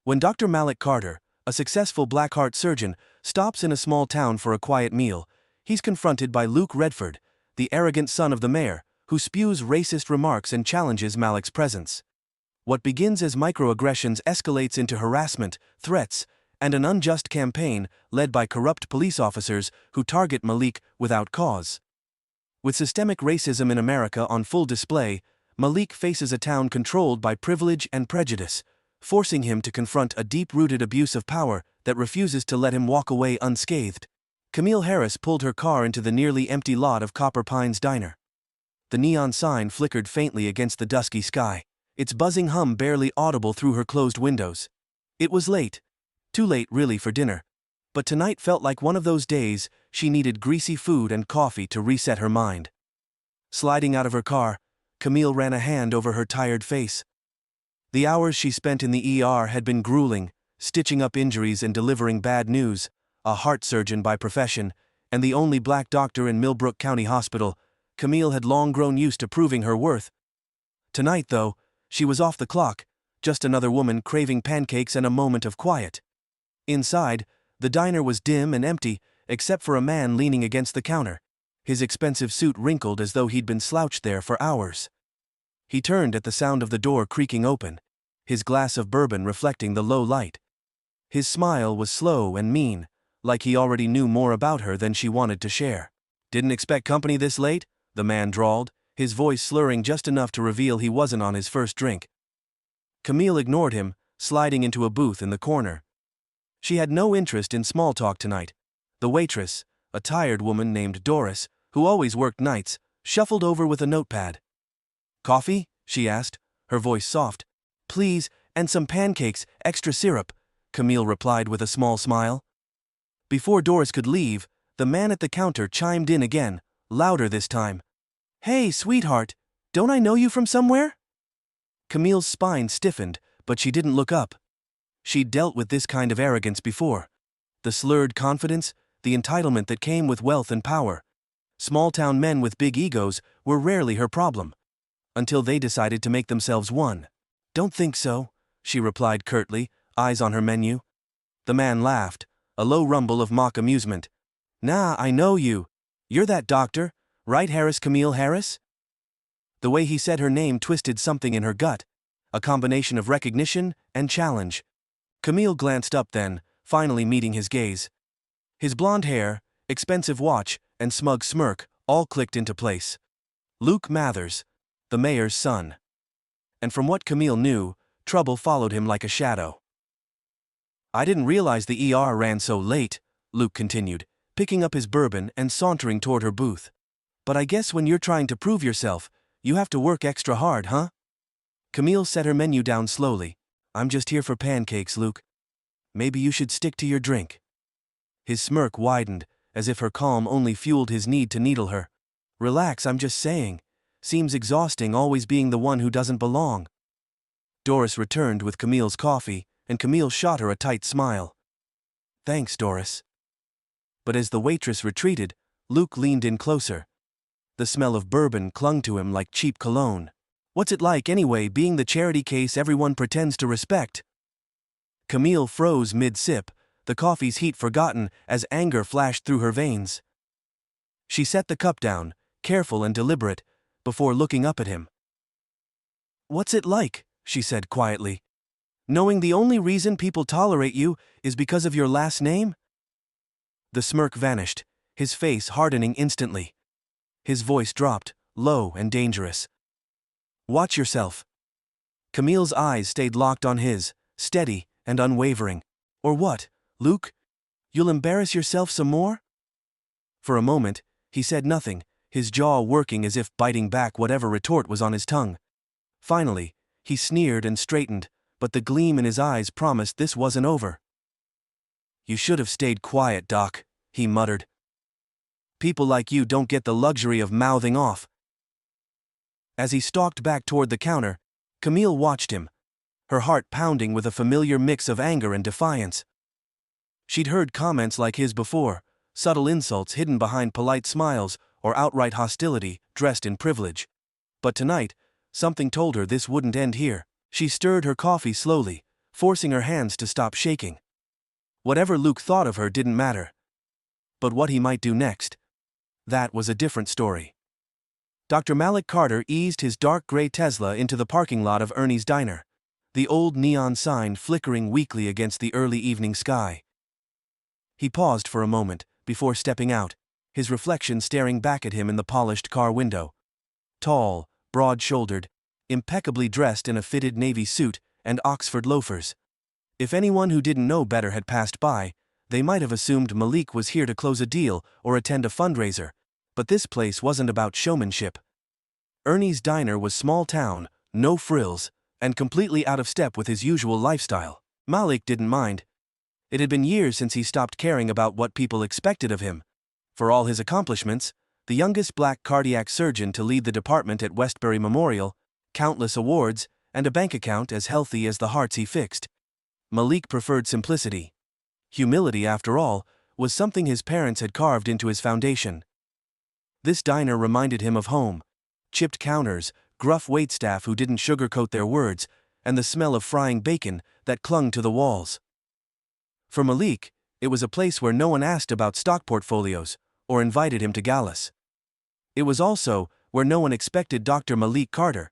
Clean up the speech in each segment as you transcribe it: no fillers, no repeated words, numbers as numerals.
When Dr. Malik Carter, a successful black heart surgeon, stops in a small town for a quiet meal, he's confronted by Luke Redford, the arrogant son of the mayor, who spews racist remarks and challenges Malik's presence. What begins as microaggressions escalates into harassment, threats, and an unjust campaign led by corrupt police officers who target Malik without cause. With systemic racism in America on full display, Malik faces a town controlled by privilege and prejudice, forcing him to confront a deep-rooted abuse of power that refuses to let him walk away unscathed. Camille Harris pulled her car into the nearly empty lot of Copper Pines Diner. The neon sign flickered faintly against the dusky sky, its buzzing hum barely audible through her closed windows. It was late. Too late really for dinner. But tonight felt like one of those days she needed greasy food and coffee to reset her mind. Sliding out of her car, Camille ran a hand over her tired face. The hours she spent in the ER had been grueling, stitching up injuries and delivering bad news, a heart surgeon by profession, and the only black doctor in Millbrook County Hospital. Camille had long grown used to proving her worth. Tonight, though, she was off the clock, just another woman craving pancakes and a moment of quiet. Inside, the diner was dim and empty, except for a man leaning against the counter, his expensive suit wrinkled as though he'd been slouched there for hours. He turned at the sound of the door creaking open, his glass of bourbon reflecting the low light. His smile was slow and mean, like he already knew more about her than she wanted to share. "Didn't expect company this late?" the man drawled, his voice slurring just enough to reveal he wasn't on his first drink. Camille ignored him, sliding into a booth in the corner. She had no interest in small talk tonight. The waitress, a tired woman named Doris, who always worked nights, shuffled over with a notepad. "Coffee?" she asked, her voice soft. "Please, and some pancakes, extra syrup," Camille replied with a small smile. Before Doris could leave, the man at the counter chimed in again, louder this time. "Hey, sweetheart, don't I know you from somewhere?" Camille's spine stiffened, but she didn't look up. She'd dealt with this kind of arrogance before. The slurred confidence, the entitlement that came with wealth and power. Small-town men with big egos were rarely her problem. Until they decided to make themselves one. "Don't think so," she replied curtly, eyes on her menu. The man laughed, a low rumble of mock amusement. "Nah, I know you. You're that doctor, right, Camille Harris?" The way he said her name twisted something in her gut, a combination of recognition and challenge. Camille glanced up then, finally meeting his gaze. His blonde hair, expensive watch, and smug smirk all clicked into place. Luke Mathers, the mayor's son. And from what Camille knew, trouble followed him like a shadow. "I didn't realize the ER ran so late," Luke continued, picking up his bourbon and sauntering toward her booth. "But I guess when you're trying to prove yourself, you have to work extra hard, huh?" Camille set her menu down slowly. "I'm just here for pancakes, Luke. Maybe you should stick to your drink." His smirk widened, as if her calm only fueled his need to needle her. "Relax, I'm just saying. Seems exhausting always being the one who doesn't belong." Doris returned with Camille's coffee, and Camille shot her a tight smile. "Thanks, Doris." But as the waitress retreated, Luke leaned in closer. The smell of bourbon clung to him like cheap cologne. "What's it like anyway, being the charity case everyone pretends to respect?" Camille froze mid-sip, the coffee's heat forgotten as anger flashed through her veins. She set the cup down, careful and deliberate, before looking up at him. "What's it like?" she said quietly. "Knowing the only reason people tolerate you is because of your last name?" The smirk vanished, his face hardening instantly. His voice dropped, low and dangerous. "Watch yourself." Camille's eyes stayed locked on his, steady and unwavering. "Or what, Luke? You'll embarrass yourself some more?" For a moment, he said nothing, his jaw working as if biting back whatever retort was on his tongue. Finally, he sneered and straightened, but the gleam in his eyes promised this wasn't over. "You should have stayed quiet, Doc," he muttered. "People like you don't get the luxury of mouthing off." As he stalked back toward the counter, Camille watched him, her heart pounding with a familiar mix of anger and defiance. She'd heard comments like his before, subtle insults hidden behind polite smiles or outright hostility dressed in privilege. But tonight, something told her this wouldn't end here. She stirred her coffee slowly, forcing her hands to stop shaking. Whatever Luke thought of her didn't matter. But what he might do next, that was a different story. Dr. Malik Carter eased his dark gray Tesla into the parking lot of Ernie's Diner, the old neon sign flickering weakly against the early evening sky. He paused for a moment before stepping out, his reflection staring back at him in the polished car window. Tall, broad-shouldered, impeccably dressed in a fitted navy suit and Oxford loafers. If anyone who didn't know better had passed by, they might have assumed Malik was here to close a deal or attend a fundraiser, but this place wasn't about showmanship. Ernie's Diner was small town, no frills, and completely out of step with his usual lifestyle. Malik didn't mind. It had been years since he stopped caring about what people expected of him. For all his accomplishments, the youngest black cardiac surgeon to lead the department at Westbury Memorial, countless awards, and a bank account as healthy as the hearts he fixed, Malik preferred simplicity. Humility, after all, was something his parents had carved into his foundation. This diner reminded him of home: chipped counters, gruff waitstaff who didn't sugarcoat their words, and the smell of frying bacon that clung to the walls. For Malik, it was a place where no one asked about stock portfolios or invited him to galas. It was also where no one expected Dr. Malik Carter,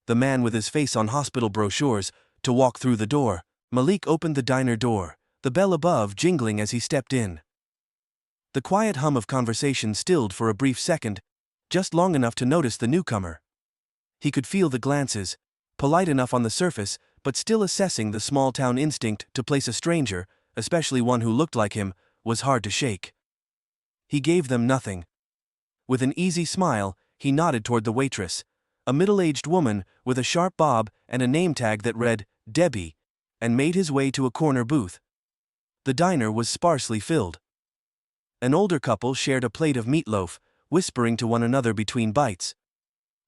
the man with his face on hospital brochures, to walk through the door. Malik opened the diner door, the bell above jingling as he stepped in. The quiet hum of conversation stilled for a brief second, just long enough to notice the newcomer. He could feel the glances, polite enough on the surface, but still assessing the small-town instinct to place a stranger, especially one who looked like him, was hard to shake. He gave them nothing. With an easy smile, he nodded toward the waitress, a middle-aged woman with a sharp bob and a name tag that read, Debbie, and made his way to a corner booth. The diner was sparsely filled. An older couple shared a plate of meatloaf, whispering to one another between bites.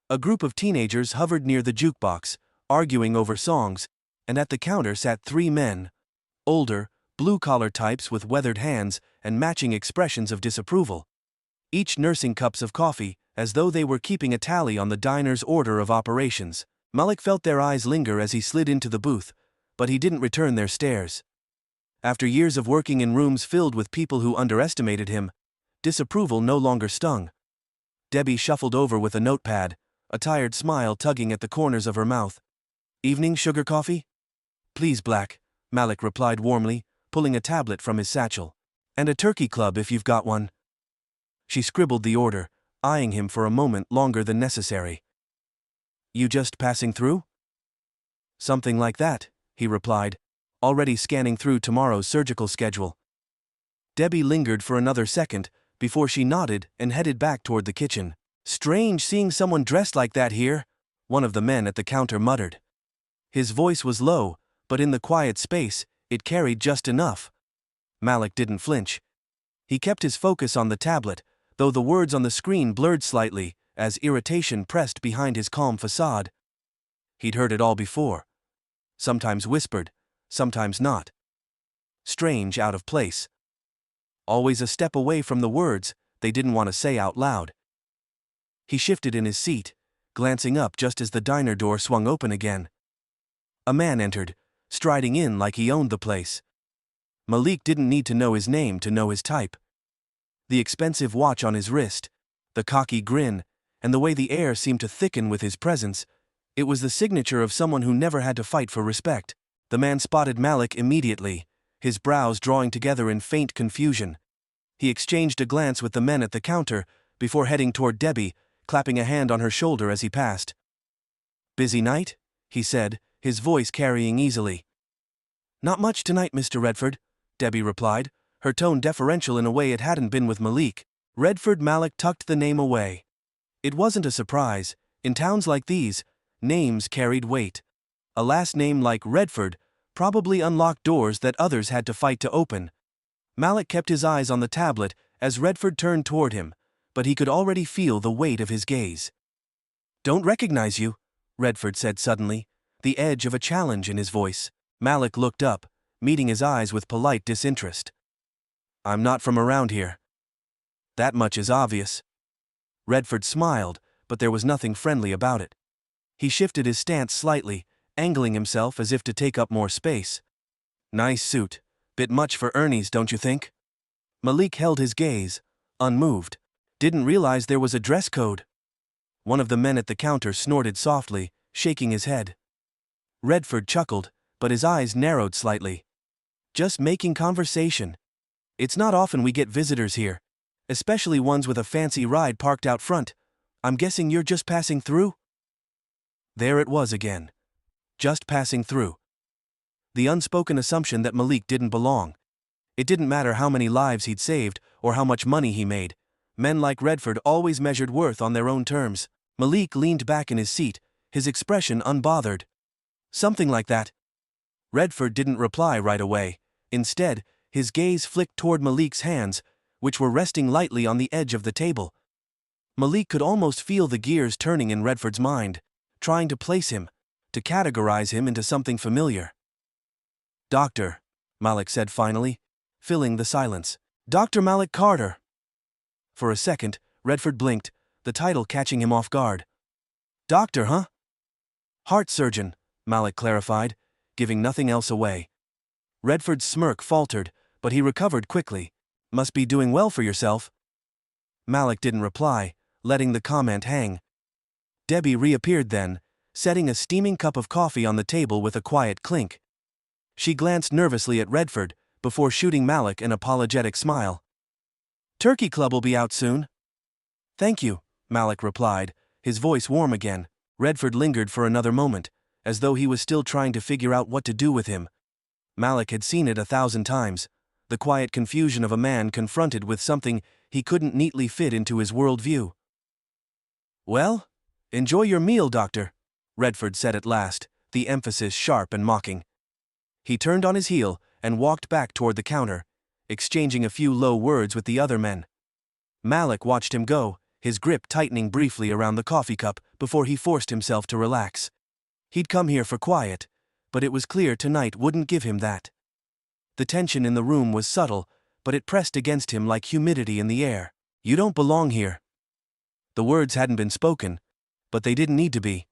A group of teenagers hovered near the jukebox, arguing over songs, and at the counter sat three men, older, blue-collar types with weathered hands and matching expressions of disapproval, each nursing cups of coffee, as though they were keeping a tally on the diner's order of operations. Malik felt their eyes linger as he slid into the booth, but he didn't return their stares. After years of working in rooms filled with people who underestimated him, disapproval no longer stung. Debbie shuffled over with a notepad, a tired smile tugging at the corners of her mouth. "Evening sugar coffee?" "Please, black," Malik replied warmly, pulling a tablet from his satchel. "And a turkey club if you've got one." She scribbled the order, eyeing him for a moment longer than necessary. "You just passing through?" "Something like that," he replied, already scanning through tomorrow's surgical schedule. Debbie lingered for another second before she nodded and headed back toward the kitchen. "Strange seeing someone dressed like that here," one of the men at the counter muttered. His voice was low, but in the quiet space, it carried just enough. Malik didn't flinch. He kept his focus on the tablet, though the words on the screen blurred slightly as irritation pressed behind his calm facade. He'd heard it all before. Sometimes whispered, sometimes not. Strange, out of place. Always a step away from the words they didn't want to say out loud. He shifted in his seat, glancing up just as the diner door swung open again. A man entered, striding in like he owned the place. Malik didn't need to know his name to know his type. The expensive watch on his wrist, the cocky grin, and the way the air seemed to thicken with his presence, it was the signature of someone who never had to fight for respect. The man spotted Malik immediately, his brows drawing together in faint confusion. He exchanged a glance with the men at the counter before heading toward Debbie, clapping a hand on her shoulder as he passed. "Busy night?" he said, his voice carrying easily. "Not much tonight, Mr. Redford," Debbie replied, her tone deferential in a way it hadn't been with Malik. Redford. Malik tucked the name away. It wasn't a surprise. In towns like these, names carried weight. A last name like Redford probably unlocked doors that others had to fight to open. Malik kept his eyes on the tablet as Redford turned toward him, but he could already feel the weight of his gaze. "Don't recognize you," Redford said suddenly, the edge of a challenge in his voice. Malik looked up, meeting his eyes with polite disinterest. "I'm not from around here." "That much is obvious." Redford smiled, but there was nothing friendly about it. He shifted his stance slightly, angling himself as if to take up more space. Nice suit. Bit much for Ernie's, don't you think? Malik held his gaze, unmoved. Didn't realize there was a dress code. One of the men at the counter snorted softly, shaking his head. Redford chuckled, but his eyes narrowed slightly. Just making conversation. It's not often we get visitors here, especially ones with a fancy ride parked out front. I'm guessing you're just passing through? There it was again. Just passing through. The unspoken assumption that Malik didn't belong. It didn't matter how many lives he'd saved or how much money he made. Men like Redford always measured worth on their own terms. Malik leaned back in his seat, his expression unbothered. Something like that. Redford didn't reply right away. Instead, his gaze flicked toward Malik's hands, which were resting lightly on the edge of the table. Malik could almost feel the gears turning in Redford's mind, trying to place him, to categorize him into something familiar. Doctor, Malik said finally, filling the silence. Dr. Malik Carter. For a second, Redford blinked, the title catching him off guard. Doctor, huh? Heart surgeon, Malik clarified, giving nothing else away. Redford's smirk faltered, but he recovered quickly. Must be doing well for yourself. Malik didn't reply, letting the comment hang. Debbie reappeared then, setting a steaming cup of coffee on the table with a quiet clink. She glanced nervously at Redford, before shooting Malik an apologetic smile. Turkey Club will be out soon. Thank you, Malik replied, his voice warm again. Redford lingered for another moment, as though he was still trying to figure out what to do with him. Malik had seen it 1,000 times, the quiet confusion of a man confronted with something he couldn't neatly fit into his worldview. Well, enjoy your meal, Doctor, Redford said at last, the emphasis sharp and mocking. He turned on his heel and walked back toward the counter, exchanging a few low words with the other men. Malik watched him go, his grip tightening briefly around the coffee cup before he forced himself to relax. He'd come here for quiet, but it was clear tonight wouldn't give him that. The tension in the room was subtle, but it pressed against him like humidity in the air. You don't belong here. The words hadn't been spoken, but they didn't need to be.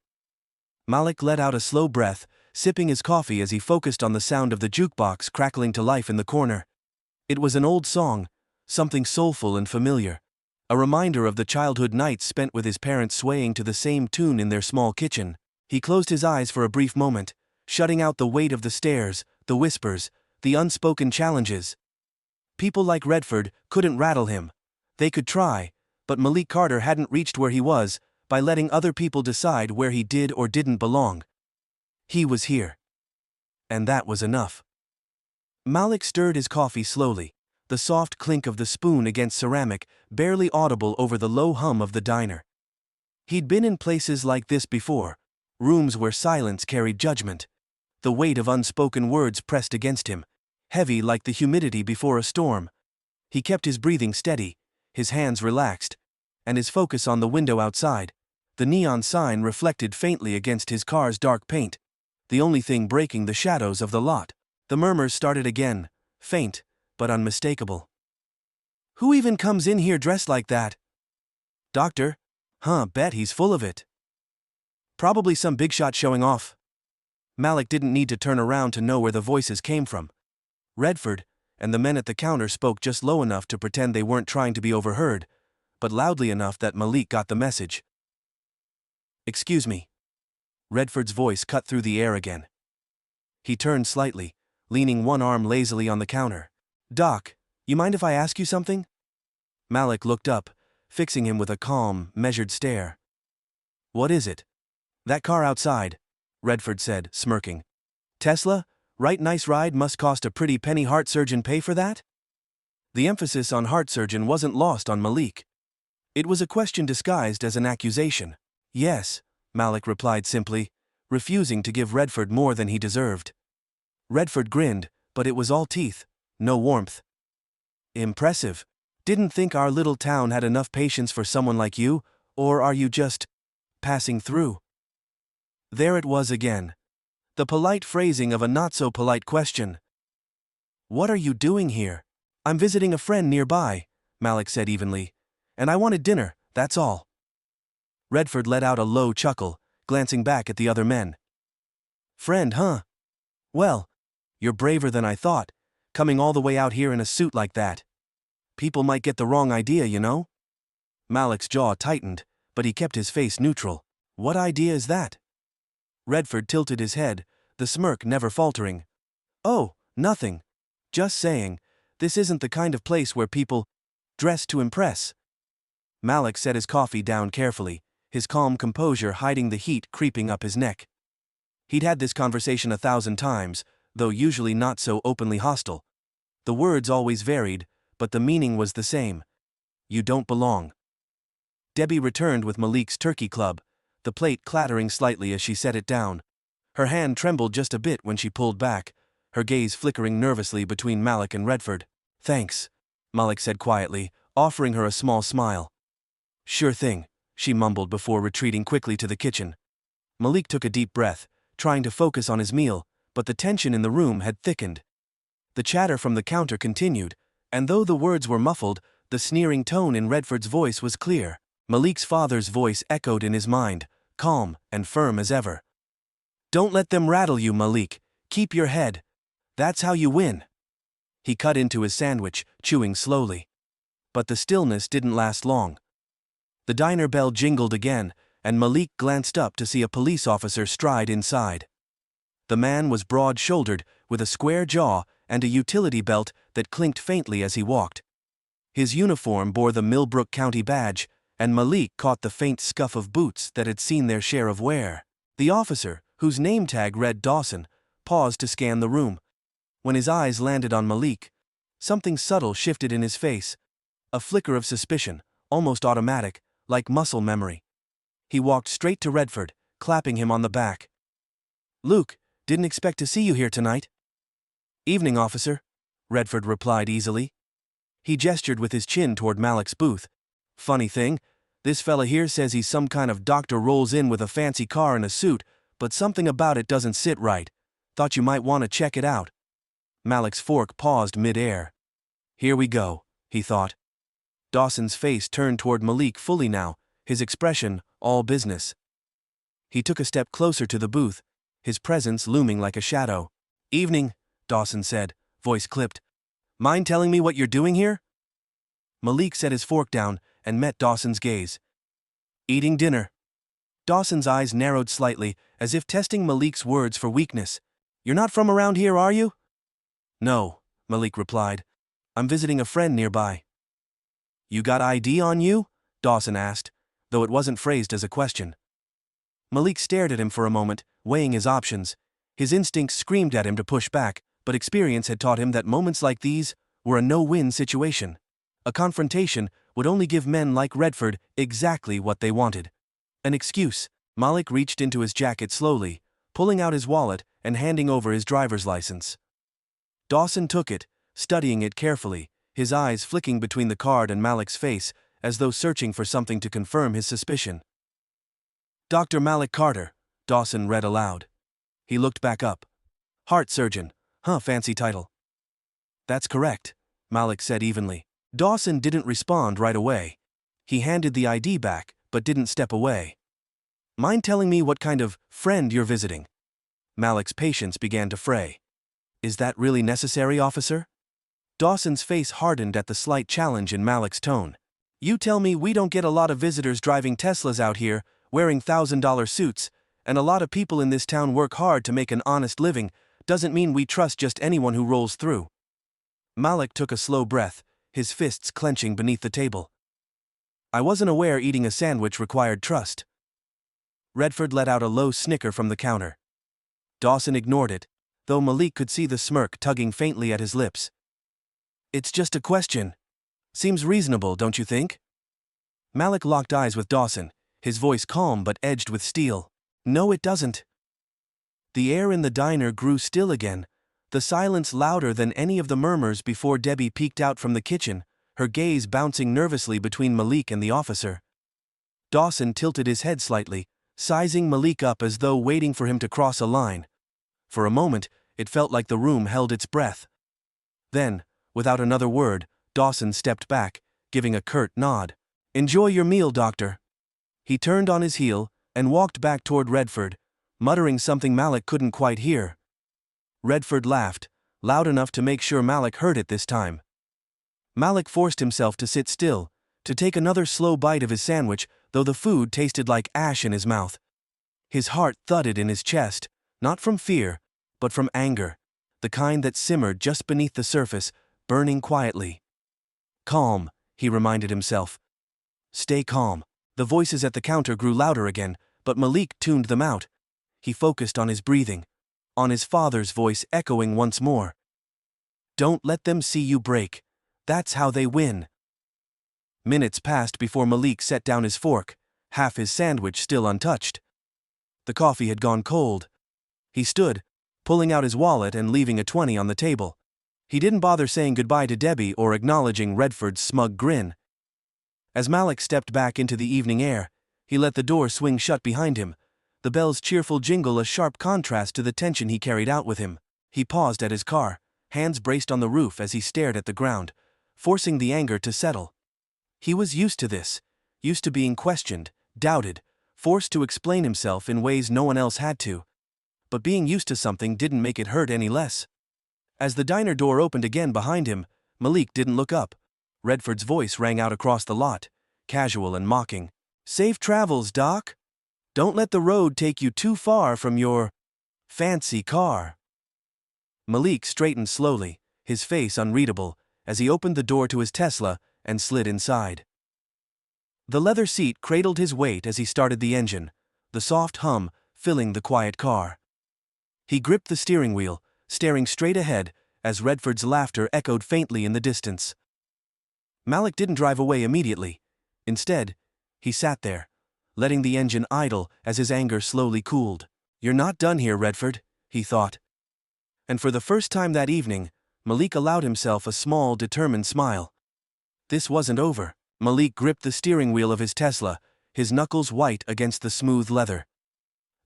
Malik let out a slow breath, sipping his coffee as he focused on the sound of the jukebox crackling to life in the corner. It was an old song, something soulful and familiar, a reminder of the childhood nights spent with his parents swaying to the same tune in their small kitchen. He closed his eyes for a brief moment, shutting out the weight of the stares, the whispers, the unspoken challenges. People like Redford couldn't rattle him. They could try, but Malik Carter hadn't reached where he was by letting other people decide where he did or didn't belong. He was here. And that was enough. Malik stirred his coffee slowly, the soft clink of the spoon against ceramic barely audible over the low hum of the diner. He'd been in places like this before, rooms where silence carried judgment. The weight of unspoken words pressed against him, heavy like the humidity before a storm. He kept his breathing steady, his hands relaxed, and his focus on the window outside. The neon sign reflected faintly against his car's dark paint, the only thing breaking the shadows of the lot. The murmurs started again, faint, but unmistakable. Who even comes in here dressed like that? Doctor? Bet he's full of it. Probably some big shot showing off. Malik didn't need to turn around to know where the voices came from. Redford, and the men at the counter spoke just low enough to pretend they weren't trying to be overheard, but loudly enough that Malik got the message. Excuse me. Redford's voice cut through the air again. He turned slightly, leaning one arm lazily on the counter. Doc, you mind if I ask you something? Malik looked up, fixing him with a calm, measured stare. What is it? That car outside, Redford said, smirking. Tesla? Right, nice ride, must cost a pretty penny. Heart surgeon pay for that? The emphasis on heart surgeon wasn't lost on Malik. It was a question disguised as an accusation. Yes, Malik replied simply, refusing to give Redford more than he deserved. Redford grinned, but it was all teeth, no warmth. Impressive. Didn't think our little town had enough patience for someone like you, or are you just passing through? There it was again. The polite phrasing of a not-so-polite question. What are you doing here? I'm visiting a friend nearby, Malik said evenly. And I wanted dinner, that's all. Redford let out a low chuckle, glancing back at the other men. Friend, huh? Well, You're braver than I thought, coming all the way out here in a suit like that. People might get the wrong idea, you know? Malik's jaw tightened, but he kept his face neutral. What idea is that? Redford tilted his head, the smirk never faltering. Oh, nothing. Just saying, this isn't the kind of place where people dress to impress. Malik set his coffee down carefully, his calm composure hiding the heat creeping up his neck. He'd had this conversation 1,000 times, though usually not so openly hostile. The words always varied, but the meaning was the same. You don't belong. Debbie returned with Malik's turkey club, the plate clattering slightly as she set it down. Her hand trembled just a bit when she pulled back, her gaze flickering nervously between Malik and Redford. Thanks, Malik said quietly, offering her a small smile. Sure thing, she mumbled before retreating quickly to the kitchen. Malik took a deep breath, trying to focus on his meal, but the tension in the room had thickened. The chatter from the counter continued, and though the words were muffled, the sneering tone in Redford's voice was clear. Malik's father's voice echoed in his mind, calm and firm as ever. Don't let them rattle you, Malik. Keep your head. That's how you win. He cut into his sandwich, chewing slowly. But the stillness didn't last long. The diner bell jingled again, and Malik glanced up to see a police officer stride inside. The man was broad-shouldered, with a square jaw and a utility belt that clinked faintly as he walked. His uniform bore the Millbrook County badge, and Malik caught the faint scuff of boots that had seen their share of wear. The officer, whose name tag read Dawson, paused to scan the room. When his eyes landed on Malik, something subtle shifted in his face, a flicker of suspicion, almost automatic, like muscle memory. He walked straight to Redford, clapping him on the back. Luke, didn't expect to see you here tonight. Evening, officer, Redford replied easily. He gestured with his chin toward Malik's booth. Funny thing, this fella here says he's some kind of doctor rolls in with a fancy car and a suit, but something about it doesn't sit right. Thought you might want to check it out. Malik's fork paused mid-air. Here we go, he thought. Dawson's face turned toward Malik fully now, his expression all business. He took a step closer to the booth, his presence looming like a shadow. Evening, Dawson said, voice clipped. Mind telling me what you're doing here? Malik set his fork down and met Dawson's gaze. Eating dinner. Dawson's eyes narrowed slightly, as if testing Malik's words for weakness. You're not from around here, are you? No, Malik replied. I'm visiting a friend nearby. You got ID on you? Dawson asked, though it wasn't phrased as a question. Malik stared at him for a moment, weighing his options. His instincts screamed at him to push back, but experience had taught him that moments like these were a no-win situation. A confrontation would only give men like Redford exactly what they wanted. An excuse. Malik reached into his jacket slowly, pulling out his wallet and handing over his driver's license. Dawson took it, studying it carefully, his eyes flicking between the card and Malik's face, as though searching for something to confirm his suspicion. Dr. Malik Carter, Dawson read aloud. He looked back up. Heart surgeon. Fancy title. That's correct, Malik said evenly. Dawson didn't respond right away. He handed the ID back, but didn't step away. Mind telling me what kind of friend you're visiting? Malik's patience began to fray. Is that really necessary, officer? Dawson's face hardened at the slight challenge in Malik's tone. You tell me we don't get a lot of visitors driving Teslas out here, wearing $1,000 suits, and a lot of people in this town work hard to make an honest living, doesn't mean we trust just anyone who rolls through. Malik took a slow breath, his fists clenching beneath the table. I wasn't aware eating a sandwich required trust. Redford let out a low snicker from the counter. Dawson ignored it, though Malik could see the smirk tugging faintly at his lips. It's just a question. Seems reasonable, don't you think? Malik locked eyes with Dawson, his voice calm but edged with steel. No, it doesn't. The air in the diner grew still again, the silence louder than any of the murmurs before Debbie peeked out from the kitchen, her gaze bouncing nervously between Malik and the officer. Dawson tilted his head slightly, sizing Malik up as though waiting for him to cross a line. For a moment, it felt like the room held its breath. Then, without another word, Dawson stepped back, giving a curt nod. Enjoy your meal, doctor. He turned on his heel and walked back toward Redford, muttering something Malik couldn't quite hear. Redford laughed, loud enough to make sure Malik heard it this time. Malik forced himself to sit still, to take another slow bite of his sandwich, though the food tasted like ash in his mouth. His heart thudded in his chest, not from fear, but from anger, the kind that simmered just beneath the surface, burning quietly. Calm, he reminded himself. Stay calm. The voices at the counter grew louder again, but Malik tuned them out. He focused on his breathing, on his father's voice echoing once more. Don't let them see you break. That's how they win. Minutes passed before Malik set down his fork, half his sandwich still untouched. The coffee had gone cold. He stood, pulling out his wallet and leaving a 20 on the table. He didn't bother saying goodbye to Debbie or acknowledging Redford's smug grin. As Malik stepped back into the evening air, he let the door swing shut behind him, the bell's cheerful jingle a sharp contrast to the tension he carried out with him. He paused at his car, hands braced on the roof as he stared at the ground, forcing the anger to settle. He was used to this, used to being questioned, doubted, forced to explain himself in ways no one else had to. But being used to something didn't make it hurt any less. As the diner door opened again behind him, Malik didn't look up. Redford's voice rang out across the lot, casual and mocking. Safe travels, Doc. Don't let the road take you too far from your fancy car. Malik straightened slowly, his face unreadable, as he opened the door to his Tesla and slid inside. The leather seat cradled his weight as he started the engine, the soft hum filling the quiet car. He gripped the steering wheel, staring straight ahead, as Redford's laughter echoed faintly in the distance. Malik didn't drive away immediately. Instead, he sat there, letting the engine idle as his anger slowly cooled. You're not done here, Redford, he thought. And for the first time that evening, Malik allowed himself a small, determined smile. This wasn't over. Malik gripped the steering wheel of his Tesla, his knuckles white against the smooth leather.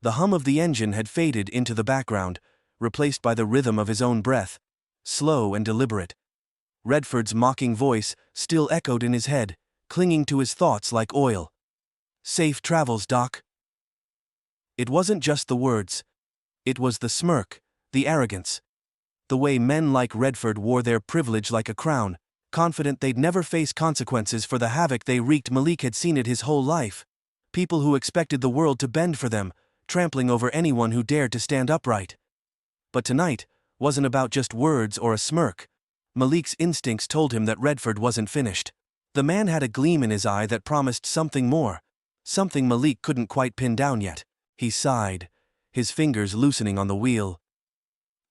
The hum of the engine had faded into the background, replaced by the rhythm of his own breath, slow and deliberate. Redford's mocking voice still echoed in his head, clinging to his thoughts like oil. Safe travels, Doc. It wasn't just the words. It was the smirk, the arrogance. The way men like Redford wore their privilege like a crown, confident they'd never face consequences for the havoc they wreaked. Malik had seen it his whole life. People who expected the world to bend for them, trampling over anyone who dared to stand upright. But tonight wasn't about just words or a smirk. Malik's instincts told him that Redford wasn't finished. The man had a gleam in his eye that promised something more, something Malik couldn't quite pin down yet. He sighed, his fingers loosening on the wheel.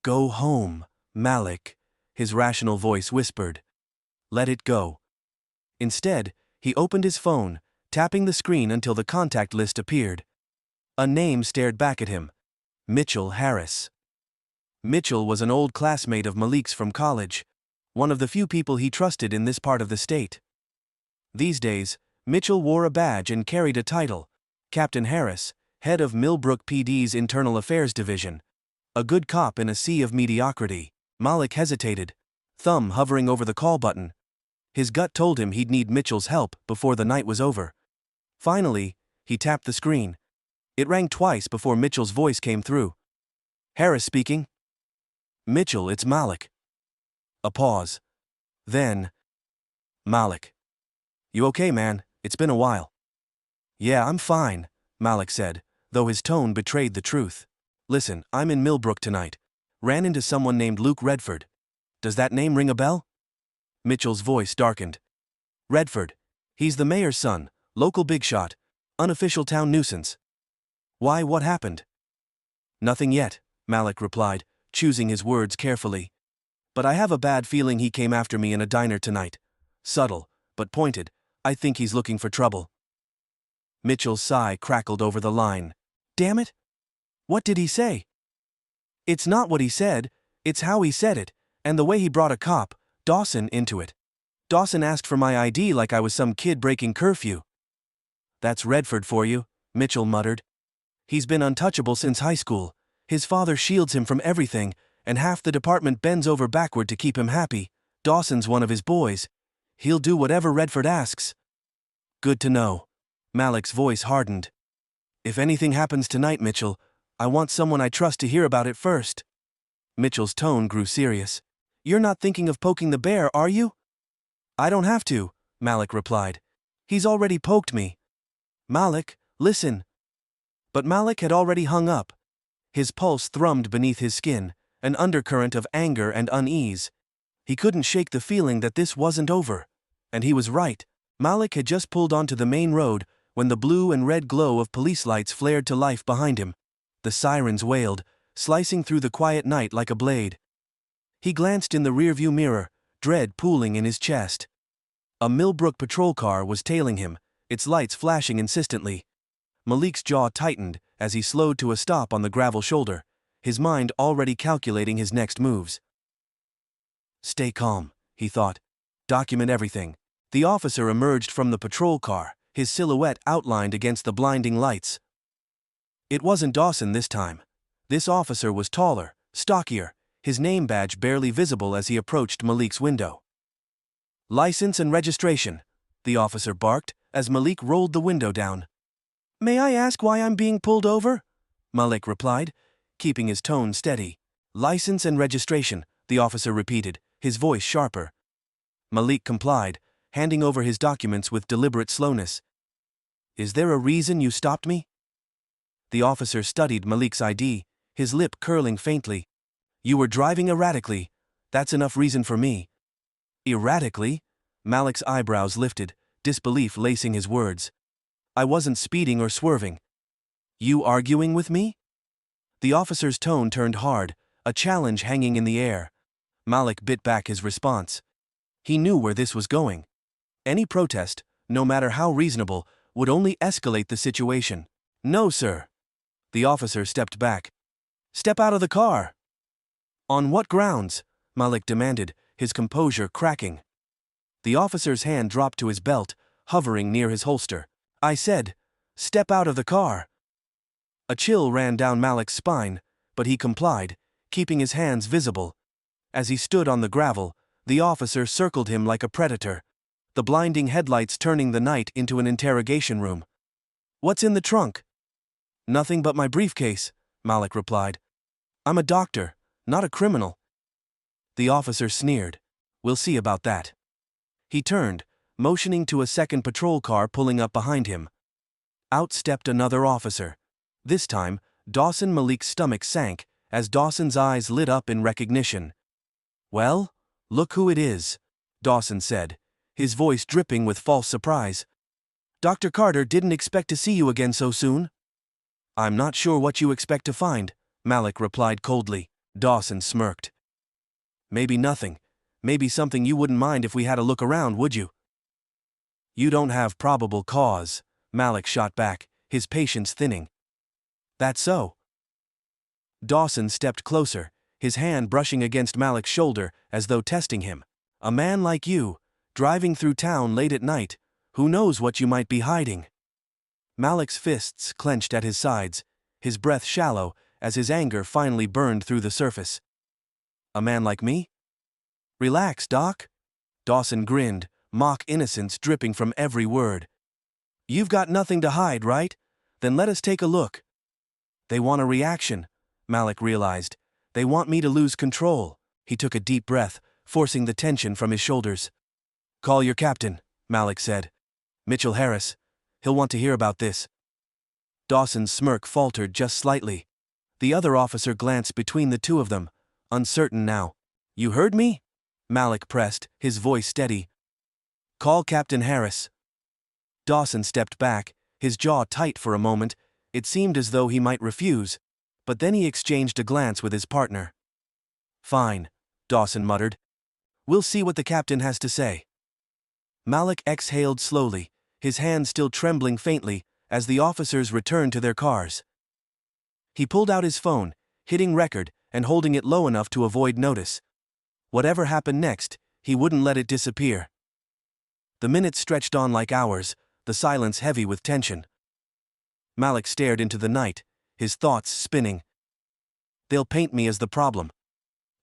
Go home, Malik, his rational voice whispered. Let it go. Instead, he opened his phone, tapping the screen until the contact list appeared. A name stared back at him. Mitchell Harris. Mitchell was an old classmate of Malik's from college, one of the few people he trusted in this part of the state. These days, Mitchell wore a badge and carried a title, Captain Harris, head of Millbrook PD's Internal Affairs Division. A good cop in a sea of mediocrity. Malik hesitated, thumb hovering over the call button. His gut told him he'd need Mitchell's help before the night was over. Finally, he tapped the screen. It rang twice before Mitchell's voice came through. Harris speaking. Mitchell, it's Malik. A pause. Then, Malik. You okay, man? It's been a while. Yeah, I'm fine, Malik said, though his tone betrayed the truth. Listen, I'm in Millbrook tonight. Ran into someone named Luke Redford. Does that name ring a bell? Mitchell's voice darkened. Redford. He's the mayor's son, local big shot, unofficial town nuisance. Why, what happened? Nothing yet, Malik replied, choosing his words carefully. But I have a bad feeling he came after me in a diner tonight. Subtle, but pointed. I think he's looking for trouble. Mitchell's sigh crackled over the line. Damn it! What did he say? It's not what he said, it's how he said it, and the way he brought a cop, Dawson, into it. Dawson asked for my ID like I was some kid breaking curfew. That's Redford for you, Mitchell muttered. He's been untouchable since high school. His father shields him from everything, and half the department bends over backward to keep him happy. Dawson's one of his boys. He'll do whatever Redford asks. Good to know. Malik's voice hardened. If anything happens tonight, Mitchell, I want someone I trust to hear about it first. Mitchell's tone grew serious. "You're not thinking of poking the bear, are you?" "I don't have to," Malik replied. "He's already poked me." "Malik, listen." But Malik had already hung up. His pulse thrummed beneath his skin, an undercurrent of anger and unease. He couldn't shake the feeling that this wasn't over. And he was right. Malik had just pulled onto the main road when the blue and red glow of police lights flared to life behind him. The sirens wailed, slicing through the quiet night like a blade. He glanced in the rearview mirror, dread pooling in his chest. A Millbrook patrol car was tailing him, its lights flashing insistently. Malik's jaw tightened as he slowed to a stop on the gravel shoulder, his mind already calculating his next moves. "Stay calm," he thought. "Document everything." The officer emerged from the patrol car, his silhouette outlined against the blinding lights. It wasn't Dawson this time. This officer was taller, stockier, his name badge barely visible as he approached Malik's window. "License and registration," the officer barked as Malik rolled the window down. "May I ask why I'm being pulled over?" Malik replied, keeping his tone steady. "License and registration," the officer repeated, his voice sharper. Malik complied, handing over his documents with deliberate slowness. "Is there a reason you stopped me?" The officer studied Malik's ID, his lip curling faintly. "You were driving erratically. That's enough reason for me." "Erratically?" Malik's eyebrows lifted, disbelief lacing his words. "I wasn't speeding or swerving." "You arguing with me?" The officer's tone turned hard, a challenge hanging in the air. Malik bit back his response. He knew where this was going. Any protest, no matter how reasonable, would only escalate the situation. "No, sir." The officer stepped back. "Step out of the car." "On what grounds?" Malik demanded, his composure cracking. The officer's hand dropped to his belt, hovering near his holster. "I said, step out of the car." A chill ran down Malik's spine, but he complied, keeping his hands visible. As he stood on the gravel, the officer circled him like a predator, the blinding headlights turning the night into an interrogation room. "What's in the trunk?" "Nothing but my briefcase," Malik replied. "I'm a doctor, not a criminal." The officer sneered. "We'll see about that." He turned, motioning to a second patrol car pulling up behind him. Out stepped another officer. This time, Dawson Malik's stomach sank as Dawson's eyes lit up in recognition. "Well, look who it is," Dawson said, his voice dripping with false surprise. "Dr. Carter didn't expect to see you again so soon." "I'm not sure what you expect to find," Malik replied coldly. Dawson smirked. "Maybe nothing. Maybe something you wouldn't mind if we had a look around, would you?" "You don't have probable cause," Malik shot back, his patience thinning. "That's so." Dawson stepped closer, his hand brushing against Malik's shoulder as though testing him. "A man like you, driving through town late at night, who knows what you might be hiding?" Malik's fists clenched at his sides, his breath shallow as his anger finally burned through the surface. "A man like me?" "Relax, Doc." Dawson grinned, mock innocence dripping from every word. "You've got nothing to hide, right? Then let us take a look." "They want a reaction," Malik realized. "They want me to lose control." He took a deep breath, forcing the tension from his shoulders. "Call your captain," Malik said. "Mitchell Harris. He'll want to hear about this." Dawson's smirk faltered just slightly. The other officer glanced between the two of them, uncertain now. "You heard me?" Malik pressed, his voice steady. "Call Captain Harris." Dawson stepped back, his jaw tight for a moment. It seemed as though he might refuse, but then he exchanged a glance with his partner. "Fine," Dawson muttered. "We'll see what the captain has to say." Malik exhaled slowly, his hands still trembling faintly, as the officers returned to their cars. He pulled out his phone, hitting record and holding it low enough to avoid notice. Whatever happened next, he wouldn't let it disappear. The minutes stretched on like hours, the silence heavy with tension. Malik stared into the night, his thoughts spinning. They'll paint me as the problem.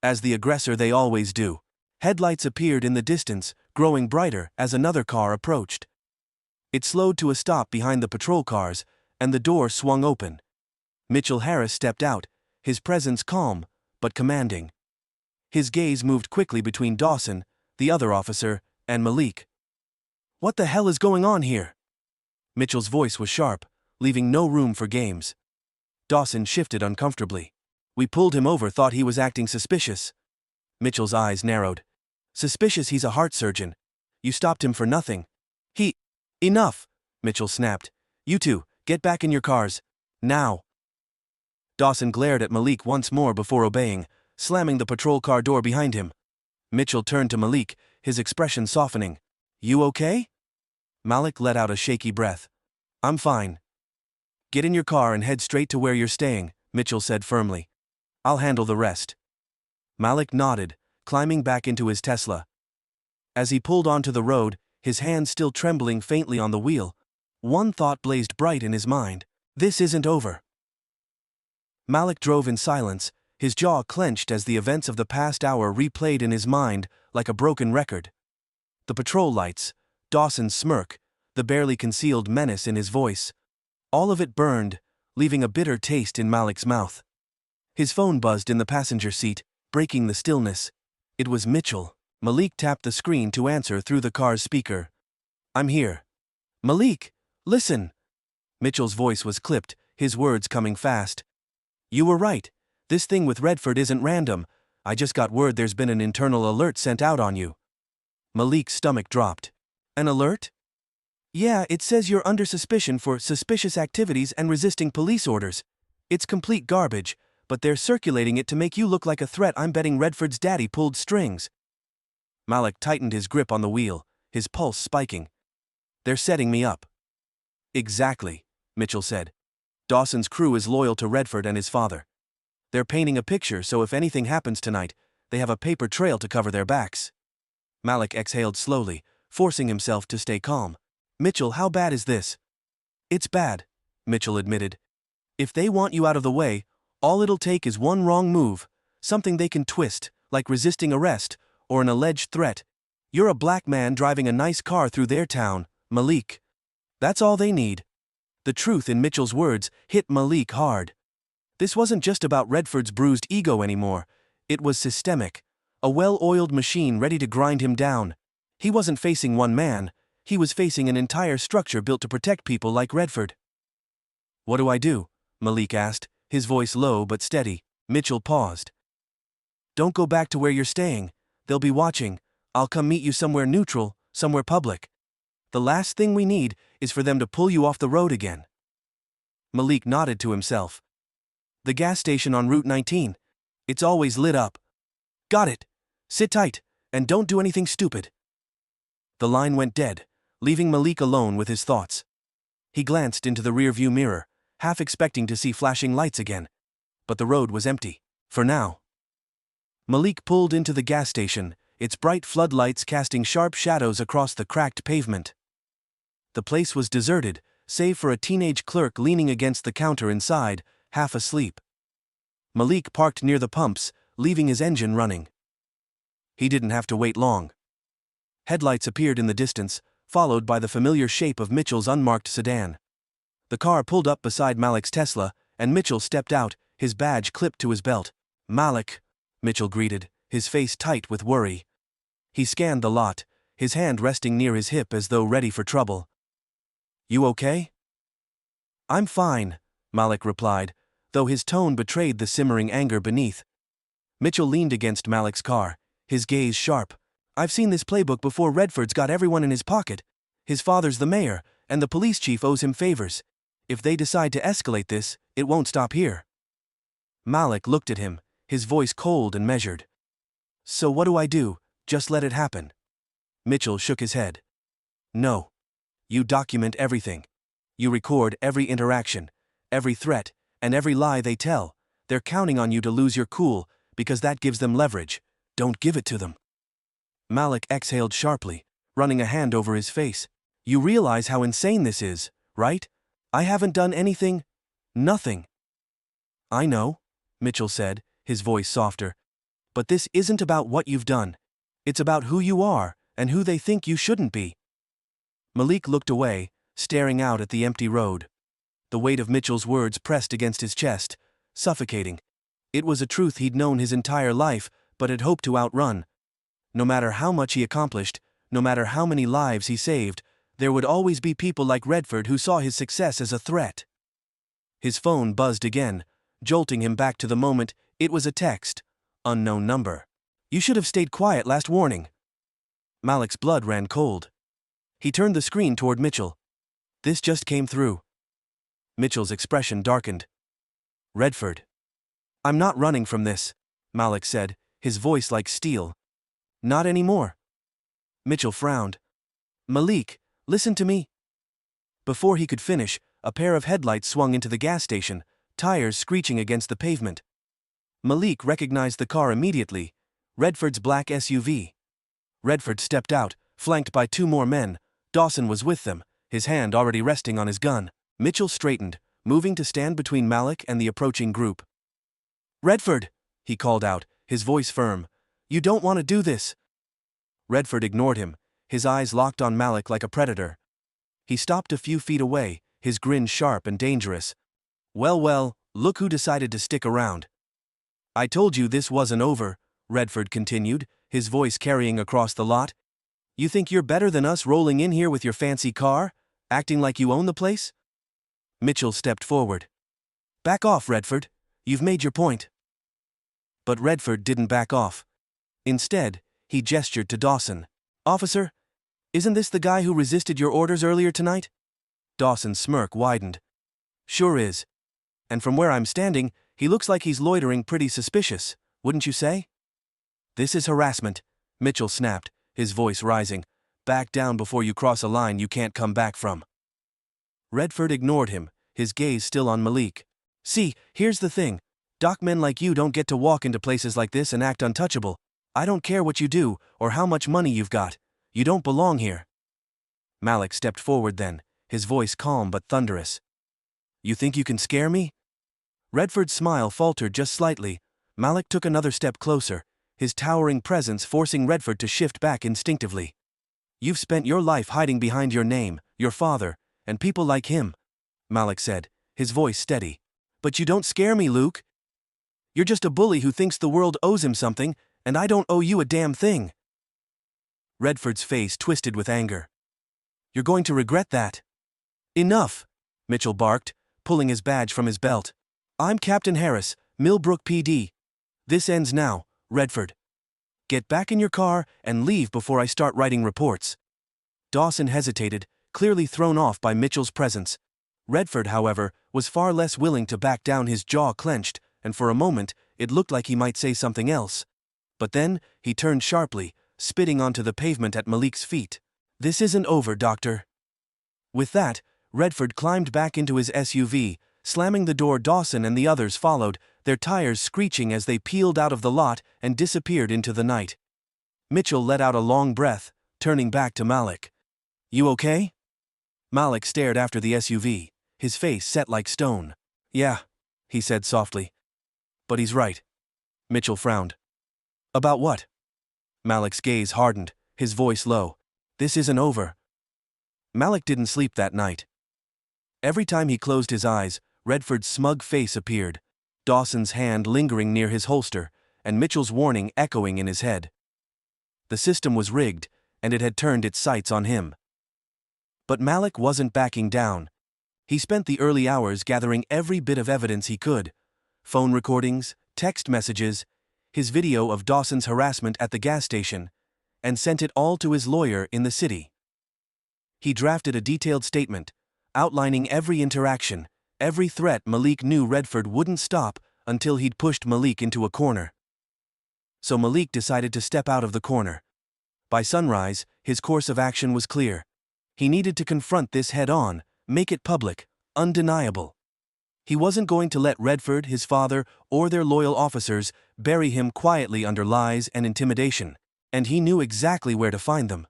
As the aggressor they always do. Headlights appeared in the distance, growing brighter as another car approached. It slowed to a stop behind the patrol cars, and the door swung open. Mitchell Harris stepped out, his presence calm, but commanding. His gaze moved quickly between Dawson, the other officer, and Malik. "What the hell is going on here?" Mitchell's voice was sharp, leaving no room for games. Dawson shifted uncomfortably. "We pulled him over, thought he was acting suspicious." Mitchell's eyes narrowed. "Suspicious? He's a heart surgeon. You stopped him for nothing." Enough," Mitchell snapped. "You two, get back in your cars. Now." Dawson glared at Malik once more before obeying, slamming the patrol car door behind him. Mitchell turned to Malik, his expression softening. "You okay?" Malik let out a shaky breath. "I'm fine." "Get in your car and head straight to where you're staying," Mitchell said firmly. "I'll handle the rest." Malik nodded, climbing back into his Tesla. As he pulled onto the road, his hand still trembling faintly on the wheel, one thought blazed bright in his mind. This isn't over. Malik drove in silence, his jaw clenched as the events of the past hour replayed in his mind like a broken record. The patrol lights, Dawson's smirk, the barely concealed menace in his voice. All of it burned, leaving a bitter taste in Malik's mouth. His phone buzzed in the passenger seat, breaking the stillness. It was Mitchell. Malik tapped the screen to answer through the car's speaker. "I'm here." "Malik, listen." Mitchell's voice was clipped, his words coming fast. "You were right. This thing with Redford isn't random. I just got word there's been an internal alert sent out on you." Malik's stomach dropped. "An alert?" "Yeah, it says you're under suspicion for suspicious activities and resisting police orders. It's complete garbage, but they're circulating it to make you look like a threat. I'm betting Redford's daddy pulled strings." Malik tightened his grip on the wheel, his pulse spiking. "They're setting me up." "Exactly," Mitchell said. "Dawson's crew is loyal to Redford and his father. They're painting a picture so if anything happens tonight, they have a paper trail to cover their backs." Malik exhaled slowly, forcing himself to stay calm. "Mitchell, how bad is this?" "It's bad," Mitchell admitted. "If they want you out of the way, all it'll take is one wrong move, something they can twist, like resisting arrest, or an alleged threat. You're a black man driving a nice car through their town, Malik. That's all they need." The truth in Mitchell's words hit Malik hard. This wasn't just about Redford's bruised ego anymore. It was systemic. A well-oiled machine ready to grind him down. He wasn't facing one man. He was facing an entire structure built to protect people like Redford. "What do I do?" Malik asked, his voice low but steady. Mitchell paused. "Don't go back to where you're staying. They'll be watching. I'll come meet you somewhere neutral, somewhere public. The last thing we need is for them to pull you off the road again." Malik nodded to himself. "The gas station on Route 19. It's always lit up." "Got it. Sit tight, and don't do anything stupid." The line went dead, leaving Malik alone with his thoughts. He glanced into the rearview mirror, half expecting to see flashing lights again. But the road was empty. For now. Malik pulled into the gas station, its bright floodlights casting sharp shadows across the cracked pavement. The place was deserted, save for a teenage clerk leaning against the counter inside, half asleep. Malik parked near the pumps, leaving his engine running. He didn't have to wait long. Headlights appeared in the distance, followed by the familiar shape of Mitchell's unmarked sedan. The car pulled up beside Malik's Tesla, and Mitchell stepped out, his badge clipped to his belt. "Malik," Mitchell greeted, his face tight with worry. He scanned the lot, his hand resting near his hip as though ready for trouble. "You okay?" "I'm fine," Malik replied, though his tone betrayed the simmering anger beneath. Mitchell leaned against Malik's car, his gaze sharp. "I've seen this playbook before. Redford's got everyone in his pocket. His father's the mayor, and the police chief owes him favors. If they decide to escalate this, it won't stop here." Malik looked at him, his voice cold and measured. "So what do I do? Just let it happen?" Mitchell shook his head. "No. You document everything. You record every interaction, every threat, and every lie they tell. They're counting on you to lose your cool, because that gives them leverage. Don't give it to them." Malik exhaled sharply, running a hand over his face. "You realize how insane this is, right? I haven't done anything. Nothing." "I know," Mitchell said, his voice softer. "But this isn't about what you've done. It's about who you are, and who they think you shouldn't be." Malik looked away, staring out at the empty road. The weight of Mitchell's words pressed against his chest, suffocating. It was a truth he'd known his entire life, but had hoped to outrun. No matter how much he accomplished, no matter how many lives he saved, there would always be people like Redford who saw his success as a threat. His phone buzzed again, jolting him back to the moment. It was a text. Unknown number. "You should have stayed quiet last warning." Malik's blood ran cold. He turned the screen toward Mitchell. "This just came through." Mitchell's expression darkened. "Redford." "I'm not running from this," Malik said, his voice like steel. "Not anymore." Mitchell frowned. "Malik, listen to me." Before he could finish, a pair of headlights swung into the gas station, tires screeching against the pavement. Malik recognized the car immediately, Redford's black SUV. Redford stepped out, flanked by two more men. Dawson was with them, his hand already resting on his gun. Mitchell straightened, moving to stand between Malik and the approaching group. "Redford," he called out, his voice firm. "You don't want to do this." Redford ignored him, his eyes locked on Malik like a predator. He stopped a few feet away, his grin sharp and dangerous. Well, look who decided to stick around." "I told you this wasn't over," Redford continued, his voice carrying across the lot. "You think you're better than us rolling in here with your fancy car, acting like you own the place?" Mitchell stepped forward. "Back off, Redford. You've made your point." But Redford didn't back off. Instead, he gestured to Dawson. "Officer, isn't this the guy who resisted your orders earlier tonight?" Dawson's smirk widened. "Sure is. And from where I'm standing, he looks like he's loitering pretty suspicious, wouldn't you say?" "This is harassment," Mitchell snapped, his voice rising. "Back down before you cross a line you can't come back from." Redford ignored him, his gaze still on Malik. "See, here's the thing. Doc men like you don't get to walk into places like this and act untouchable. I don't care what you do, or how much money you've got. You don't belong here." Malik stepped forward then, his voice calm but thunderous. "You think you can scare me?" Redford's smile faltered just slightly. Malik took another step closer, his towering presence forcing Redford to shift back instinctively. "You've spent your life hiding behind your name, your father, and people like him," Malik said, his voice steady. "But you don't scare me, Luke. You're just a bully who thinks the world owes him something, and I don't owe you a damn thing." Redford's face twisted with anger. "You're going to regret that." "Enough," Mitchell barked, pulling his badge from his belt. "I'm Captain Harris, Millbrook PD. This ends now, Redford. Get back in your car and leave before I start writing reports." Dawson hesitated, clearly thrown off by Mitchell's presence. Redford, however, was far less willing to back down, his jaw clenched, and for a moment, it looked like he might say something else. But then, he turned sharply, spitting onto the pavement at Malik's feet. "This isn't over, Doctor." With that, Redford climbed back into his SUV, slamming the door. Dawson and the others followed, their tires screeching as they peeled out of the lot and disappeared into the night. Mitchell let out a long breath, turning back to Malik. "You okay?" Malik stared after the SUV, his face set like stone. "Yeah," he said softly. "But he's right." Mitchell frowned. "About what?" Malik's gaze hardened, his voice low. "This isn't over." Malik didn't sleep that night. Every time he closed his eyes, Redford's smug face appeared, Dawson's hand lingering near his holster, and Mitchell's warning echoing in his head. The system was rigged, and it had turned its sights on him. But Malik wasn't backing down. He spent the early hours gathering every bit of evidence he could. Phone recordings, text messages, his video of Dawson's harassment at the gas station, and sent it all to his lawyer in the city. He drafted a detailed statement, outlining every interaction, every threat. Malik knew Redford wouldn't stop until he'd pushed Malik into a corner. So Malik decided to step out of the corner. By sunrise, his course of action was clear. He needed to confront this head-on, make it public, undeniable. He wasn't going to let Redford, his father, or their loyal officers bury him quietly under lies and intimidation, and he knew exactly where to find them.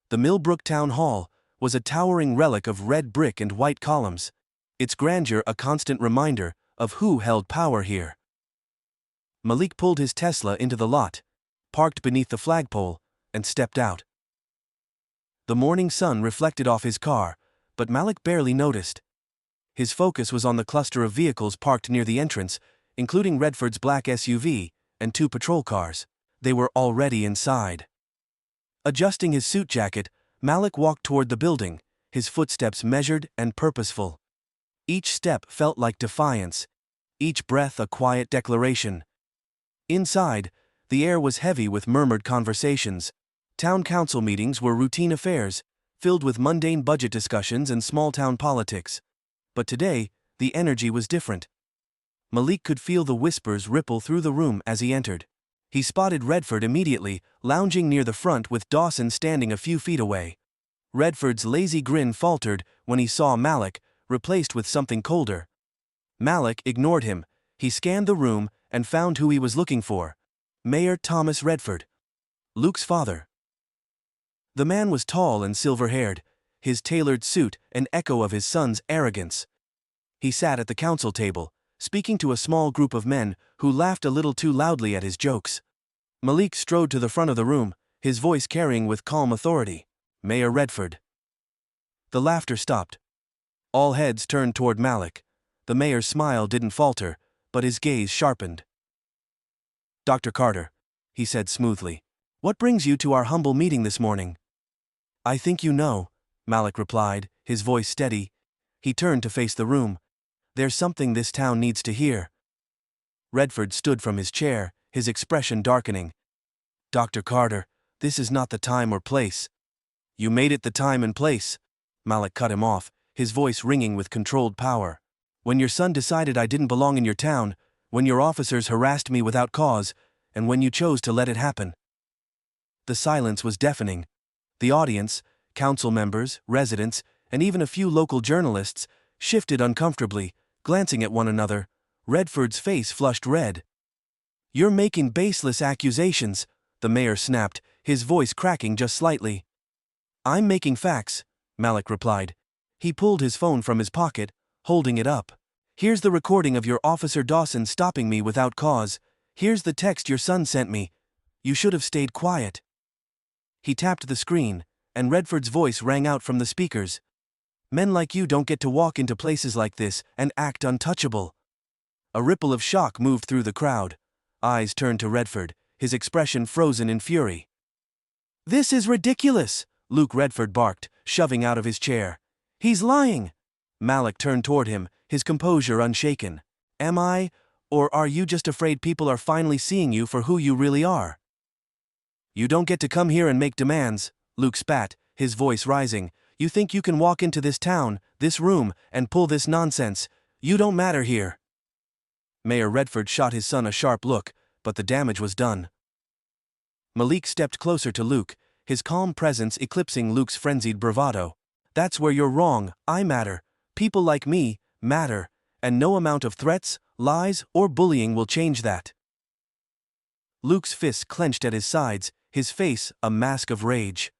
The Millbrook Town Hall was a towering relic of red brick and white columns, its grandeur a constant reminder of who held power here. Malik pulled his Tesla into the lot, parked beneath the flagpole, and stepped out. The morning sun reflected off his car, but Malik barely noticed. His focus was on the cluster of vehicles parked near the entrance, including Redford's black SUV and 2 patrol cars. They were already inside. Adjusting his suit jacket, Malik walked toward the building, his footsteps measured and purposeful. Each step felt like defiance, each breath a quiet declaration. Inside, the air was heavy with murmured conversations. Town council meetings were routine affairs, filled with mundane budget discussions and small-town politics. But today, the energy was different. Malik could feel the whispers ripple through the room as he entered. He spotted Redford immediately, lounging near the front with Dawson standing a few feet away. Redford's lazy grin faltered when he saw Malik, replaced with something colder. Malik ignored him. He scanned the room and found who he was looking for. Mayor Thomas Redford, Luke's father. The man was tall and silver-haired, his tailored suit an echo of his son's arrogance. He sat at the council table, speaking to a small group of men who laughed a little too loudly at his jokes. Malik strode to the front of the room, his voice carrying with calm authority, "Mayor Redford." The laughter stopped. All heads turned toward Malik. The mayor's smile didn't falter, but his gaze sharpened. "Dr. Carter," he said smoothly, "what brings you to our humble meeting this morning?" "I think you know," Malik replied, his voice steady. He turned to face the room. "There's something this town needs to hear." Redford stood from his chair, his expression darkening. "Dr. Carter, this is not the time or place." "You made it the time and place," Malik cut him off, his voice ringing with controlled power. "When your son decided I didn't belong in your town, when your officers harassed me without cause, and when you chose to let it happen." The silence was deafening. The audience, council members, residents, and even a few local journalists, shifted uncomfortably, glancing at one another. Redford's face flushed red. "You're making baseless accusations," the mayor snapped, his voice cracking just slightly. "I'm making facts," Malik replied. He pulled his phone from his pocket, holding it up. "Here's the recording of your officer Dawson stopping me without cause. Here's the text your son sent me. You should have stayed quiet." He tapped the screen, and Redford's voice rang out from the speakers. "Men like you don't get to walk into places like this and act untouchable." A ripple of shock moved through the crowd. Eyes turned to Redford, his expression frozen in fury. "This is ridiculous," Luke Redford barked, shoving out of his chair. "He's lying." Malik turned toward him, his composure unshaken. "Am I, or are you just afraid people are finally seeing you for who you really are?" "You don't get to come here and make demands," Luke spat, his voice rising. "You think you can walk into this town, this room, and pull this nonsense. You don't matter here." Mayor Redford shot his son a sharp look, but the damage was done. Malik stepped closer to Luke, his calm presence eclipsing Luke's frenzied bravado. "That's where you're wrong. I matter. People like me matter, and no amount of threats, lies, or bullying will change that." Luke's fists clenched at his sides, his face a mask of rage.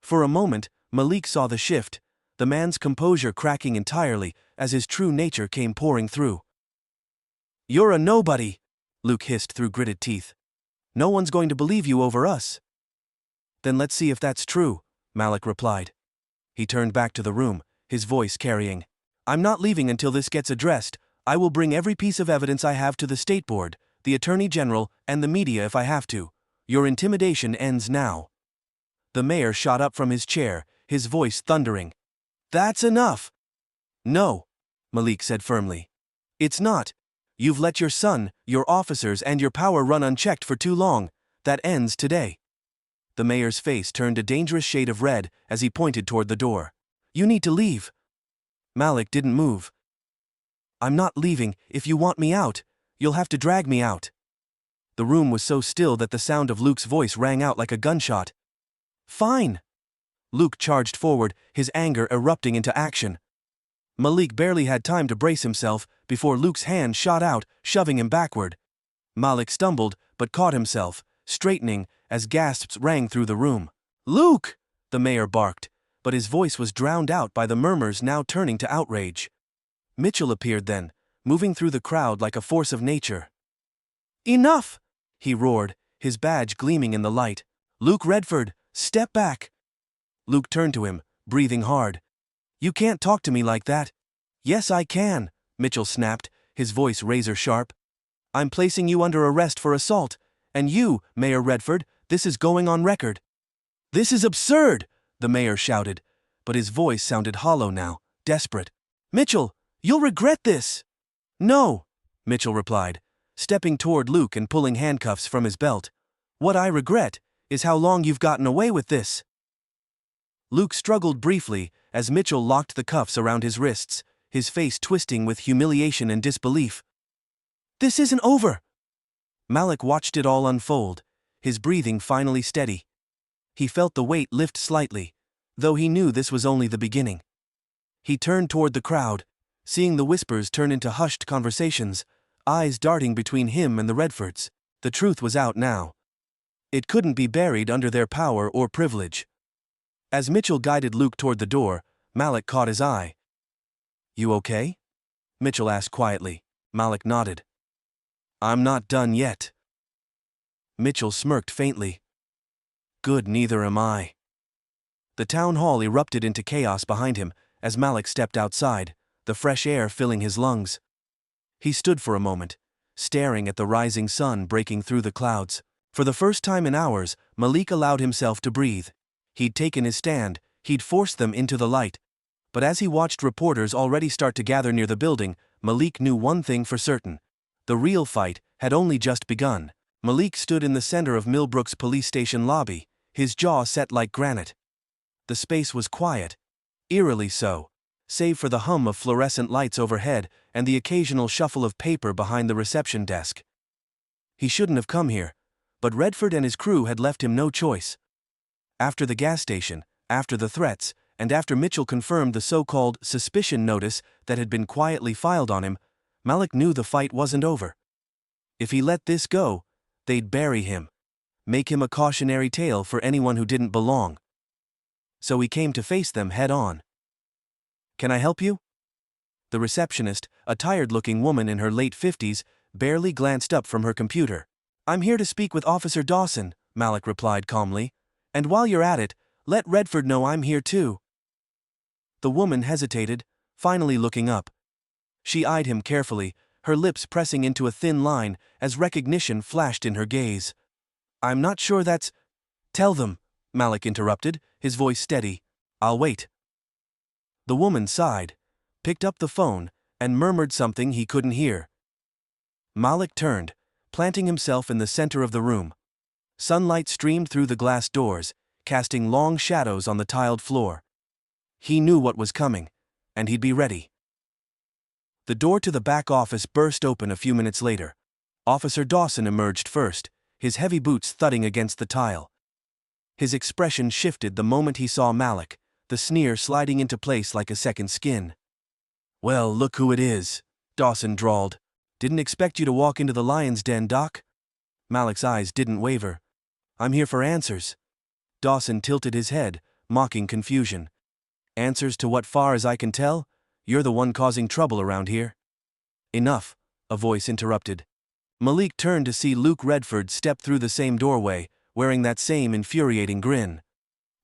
For a moment, Malik saw the shift, the man's composure cracking entirely as his true nature came pouring through. "You're a nobody," Luke hissed through gritted teeth. "No one's going to believe you over us." "Then let's see if that's true," Malik replied. He turned back to the room, his voice carrying. "I'm not leaving until this gets addressed. I will bring every piece of evidence I have to the State Board, the Attorney General, and the media if I have to. Your intimidation ends now." The mayor shot up from his chair, his voice thundering. "That's enough." "No," Malik said firmly. "It's not. You've let your son, your officers, and your power run unchecked for too long. That ends today." The mayor's face turned a dangerous shade of red as he pointed toward the door. "You need to leave." Malik didn't move. "I'm not leaving. If you want me out, you'll have to drag me out." The room was so still that the sound of Luke's voice rang out like a gunshot. "Fine." Luke charged forward, his anger erupting into action. Malik barely had time to brace himself before Luke's hand shot out, shoving him backward. Malik stumbled, but caught himself, straightening as gasps rang through the room. "Luke!" the mayor barked, but his voice was drowned out by the murmurs now turning to outrage. Mitchell appeared then, moving through the crowd like a force of nature. "Enough!" he roared, his badge gleaming in the light. "Luke Redford, step back!" Luke turned to him, breathing hard. "You can't talk to me like that." "Yes, I can," Mitchell snapped, his voice razor-sharp. I'm placing you under arrest for assault. And you, Mayor Redford, this is going on record." "This is absurd!" the mayor shouted, but his voice sounded hollow now, desperate. "Mitchell, you'll regret this!" "No," Mitchell replied, stepping toward Luke and pulling handcuffs from his belt. "What I regret is how long you've gotten away with this." Luke struggled briefly as Mitchell locked the cuffs around his wrists, his face twisting with humiliation and disbelief. "This isn't over!" Malik watched it all unfold, his breathing finally steady. He felt the weight lift slightly, though he knew this was only the beginning. He turned toward the crowd, seeing the whispers turn into hushed conversations, eyes darting between him and the Redfords. The truth was out now. It couldn't be buried under their power or privilege. As Mitchell guided Luke toward the door, Malik caught his eye. "You okay?" Mitchell asked quietly. Malik nodded. "I'm not done yet." Mitchell smirked faintly. "Good, neither am I." The town hall erupted into chaos behind him as Malik stepped outside, the fresh air filling his lungs. He stood for a moment, staring at the rising sun breaking through the clouds. For the first time in hours, Malik allowed himself to breathe. He'd taken his stand, he'd forced them into the light. But as he watched reporters already start to gather near the building, Malik knew one thing for certain. The real fight had only just begun. Malik stood in the center of Millbrook's police station lobby, his jaw set like granite. The space was quiet, eerily so, save for the hum of fluorescent lights overhead and the occasional shuffle of paper behind the reception desk. He shouldn't have come here, but Redford and his crew had left him no choice. After the gas station, after the threats, and after Mitchell confirmed the so-called suspicion notice that had been quietly filed on him, Malik knew the fight wasn't over. If he let this go, they'd bury him, make him a cautionary tale for anyone who didn't belong. So he came to face them head-on. "Can I help you?" The receptionist, a tired-looking woman in her late 50s, barely glanced up from her computer. "I'm here to speak with Officer Dawson," Malik replied calmly. "And while you're at it, let Redford know I'm here too." The woman hesitated, finally looking up. She eyed him carefully, her lips pressing into a thin line as recognition flashed in her gaze. "I'm not sure that's—" "Tell them," Malik interrupted, his voice steady. "I'll wait." The woman sighed, picked up the phone, and murmured something he couldn't hear. Malik turned, planting himself in the center of the room. Sunlight streamed through the glass doors, casting long shadows on the tiled floor. He knew what was coming, and he'd be ready. The door to the back office burst open a few minutes later. Officer Dawson emerged first, his heavy boots thudding against the tile. His expression shifted the moment he saw Malik, the sneer sliding into place like a second skin. "Well, look who it is," Dawson drawled. "Didn't expect you to walk into the lion's den, Doc." Malik's eyes didn't waver. "I'm here for answers." Dawson tilted his head, mocking confusion. "Answers to what? Far as I can tell, you're the one causing trouble around here." "Enough," a voice interrupted. Malik turned to see Luke Redford step through the same doorway, wearing that same infuriating grin.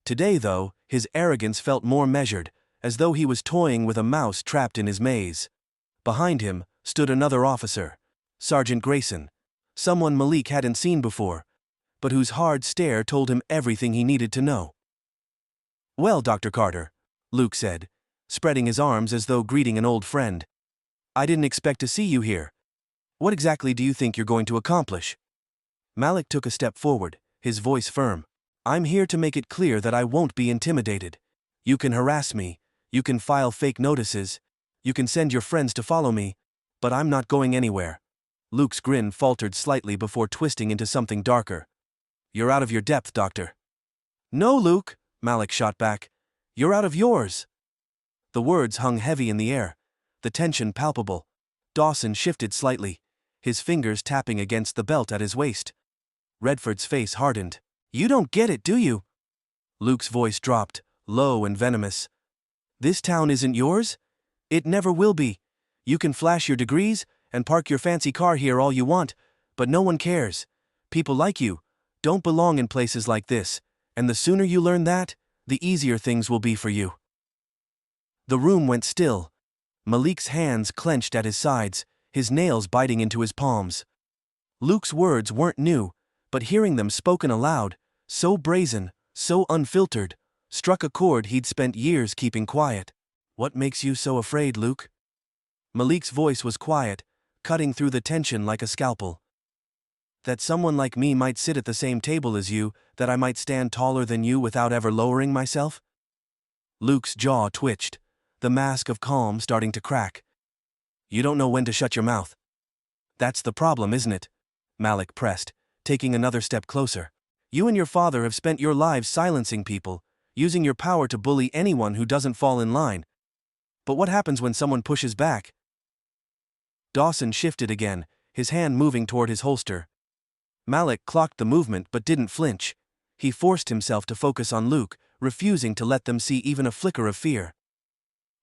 Today, though, his arrogance felt more measured, as though he was toying with a mouse trapped in his maze. Behind him stood another officer, Sergeant Grayson, someone Malik hadn't seen before, but whose hard stare told him everything he needed to know. "Well, Dr. Carter," Luke said, spreading his arms as though greeting an old friend. "I didn't expect to see you here. What exactly do you think you're going to accomplish?" Malik took a step forward, his voice firm. "I'm here to make it clear that I won't be intimidated. You can harass me, you can file fake notices, you can send your friends to follow me, but I'm not going anywhere." Luke's grin faltered slightly before twisting into something darker. "You're out of your depth, Doctor." "No, Luke," Malik shot back. "You're out of yours." The words hung heavy in the air, the tension palpable. Dawson shifted slightly, his fingers tapping against the belt at his waist. Redford's face hardened. "You don't get it, do you?" Luke's voice dropped, low and venomous. "This town isn't yours? It never will be. You can flash your degrees and park your fancy car here all you want, but no one cares. People like you don't belong in places like this, and the sooner you learn that, the easier things will be for you." The room went still. Malik's hands clenched at his sides, his nails biting into his palms. Luke's words weren't new, but hearing them spoken aloud, so brazen, so unfiltered, struck a chord he'd spent years keeping quiet. "What makes you so afraid, Luke?" Malik's voice was quiet, cutting through the tension like a scalpel. "That someone like me might sit at the same table as you, that I might stand taller than you without ever lowering myself?" Luke's jaw twitched, the mask of calm starting to crack. "You don't know when to shut your mouth." "That's the problem, isn't it?" Malik pressed, taking another step closer. "You and your father have spent your lives silencing people, using your power to bully anyone who doesn't fall in line. But what happens when someone pushes back?" Dawson shifted again, his hand moving toward his holster. Malik clocked the movement but didn't flinch. He forced himself to focus on Luke, refusing to let them see even a flicker of fear.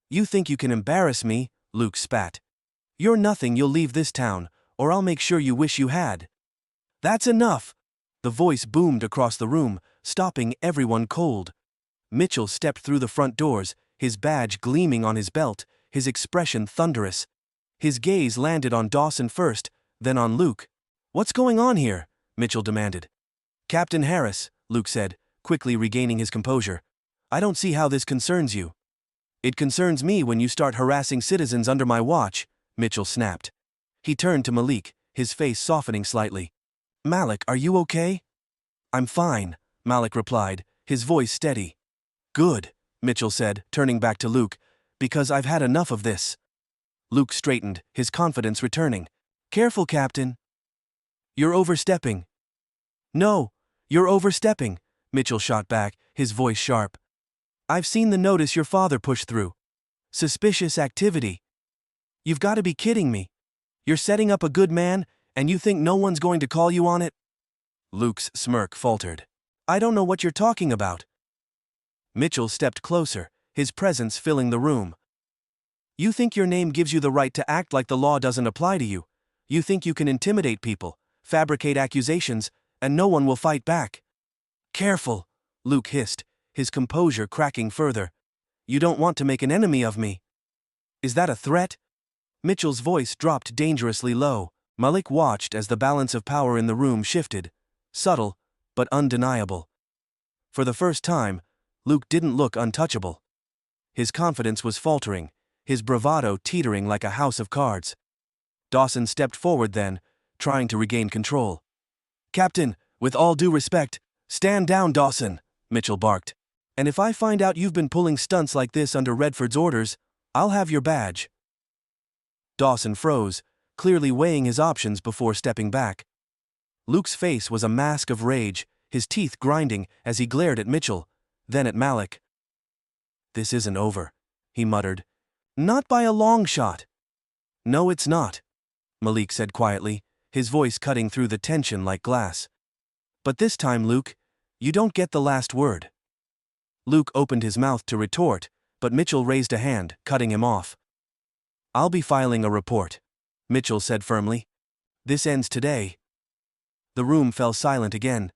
"You think you can embarrass me?" Luke spat. "You're nothing. You'll leave this town, or I'll make sure you wish you had." "That's enough!" The voice boomed across the room, stopping everyone cold. Mitchell stepped through the front doors, his badge gleaming on his belt, his expression thunderous. His gaze landed on Dawson first, then on Luke. "What's going on here?" Mitchell demanded. "Captain Harris," Luke said, quickly regaining his composure. "I don't see how this concerns you." "It concerns me when you start harassing citizens under my watch," Mitchell snapped. He turned to Malik, his face softening slightly. "Malik, are you okay?" "I'm fine," Malik replied, his voice steady. "Good," Mitchell said, turning back to Luke, "because I've had enough of this." Luke straightened, his confidence returning. "Careful, Captain." "You're overstepping." "No, you're overstepping," Mitchell shot back, his voice sharp. "I've seen the notice your father pushed through. Suspicious activity. You've got to be kidding me. You're setting up a good man, and you think no one's going to call you on it?" Luke's smirk faltered. "I don't know what you're talking about." Mitchell stepped closer, his presence filling the room. "You think your name gives you the right to act like the law doesn't apply to you. You think you can intimidate people, fabricate accusations, and no one will fight back." "Careful," Luke hissed, his composure cracking further. "You don't want to make an enemy of me." "Is that a threat?" Mitchell's voice dropped dangerously low. Malik watched as the balance of power in the room shifted, subtle, but undeniable. For the first time, Luke didn't look untouchable. His confidence was faltering, his bravado teetering like a house of cards. Dawson stepped forward then, trying to regain control. "Captain, with all due respect, stand down, Dawson," Mitchell barked. "And if I find out you've been pulling stunts like this under Redford's orders, I'll have your badge." Dawson froze, clearly weighing his options before stepping back. Luke's face was a mask of rage, his teeth grinding as he glared at Mitchell, then at Malik. "This isn't over," he muttered. "Not by a long shot." "No, it's not," Malik said quietly, his voice cutting through the tension like glass. "But this time, Luke, you don't get the last word." Luke opened his mouth to retort, but Mitchell raised a hand, cutting him off. "I'll be filing a report," Mitchell said firmly. "This ends today." The room fell silent again.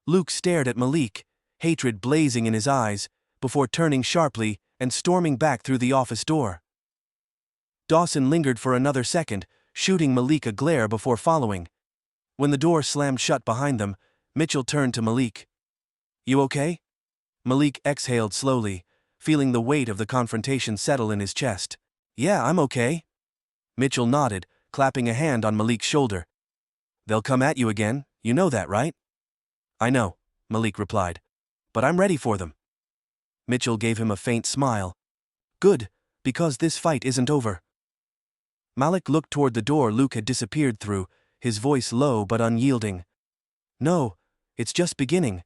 Luke stared at Malik, hatred blazing in his eyes, before turning sharply and storming back through the office door. Dawson lingered for another second, shooting Malik a glare before following. When the door slammed shut behind them, Mitchell turned to Malik. "You okay?" Malik exhaled slowly, feeling the weight of the confrontation settle in his chest. "Yeah, I'm okay." Mitchell nodded, clapping a hand on Malik's shoulder. "They'll come at you again, you know that, right?" "I know," Malik replied. "But I'm ready for them." Mitchell gave him a faint smile. "Good, because this fight isn't over." Malik looked toward the door Luke had disappeared through, his voice low but unyielding. "No, it's just beginning."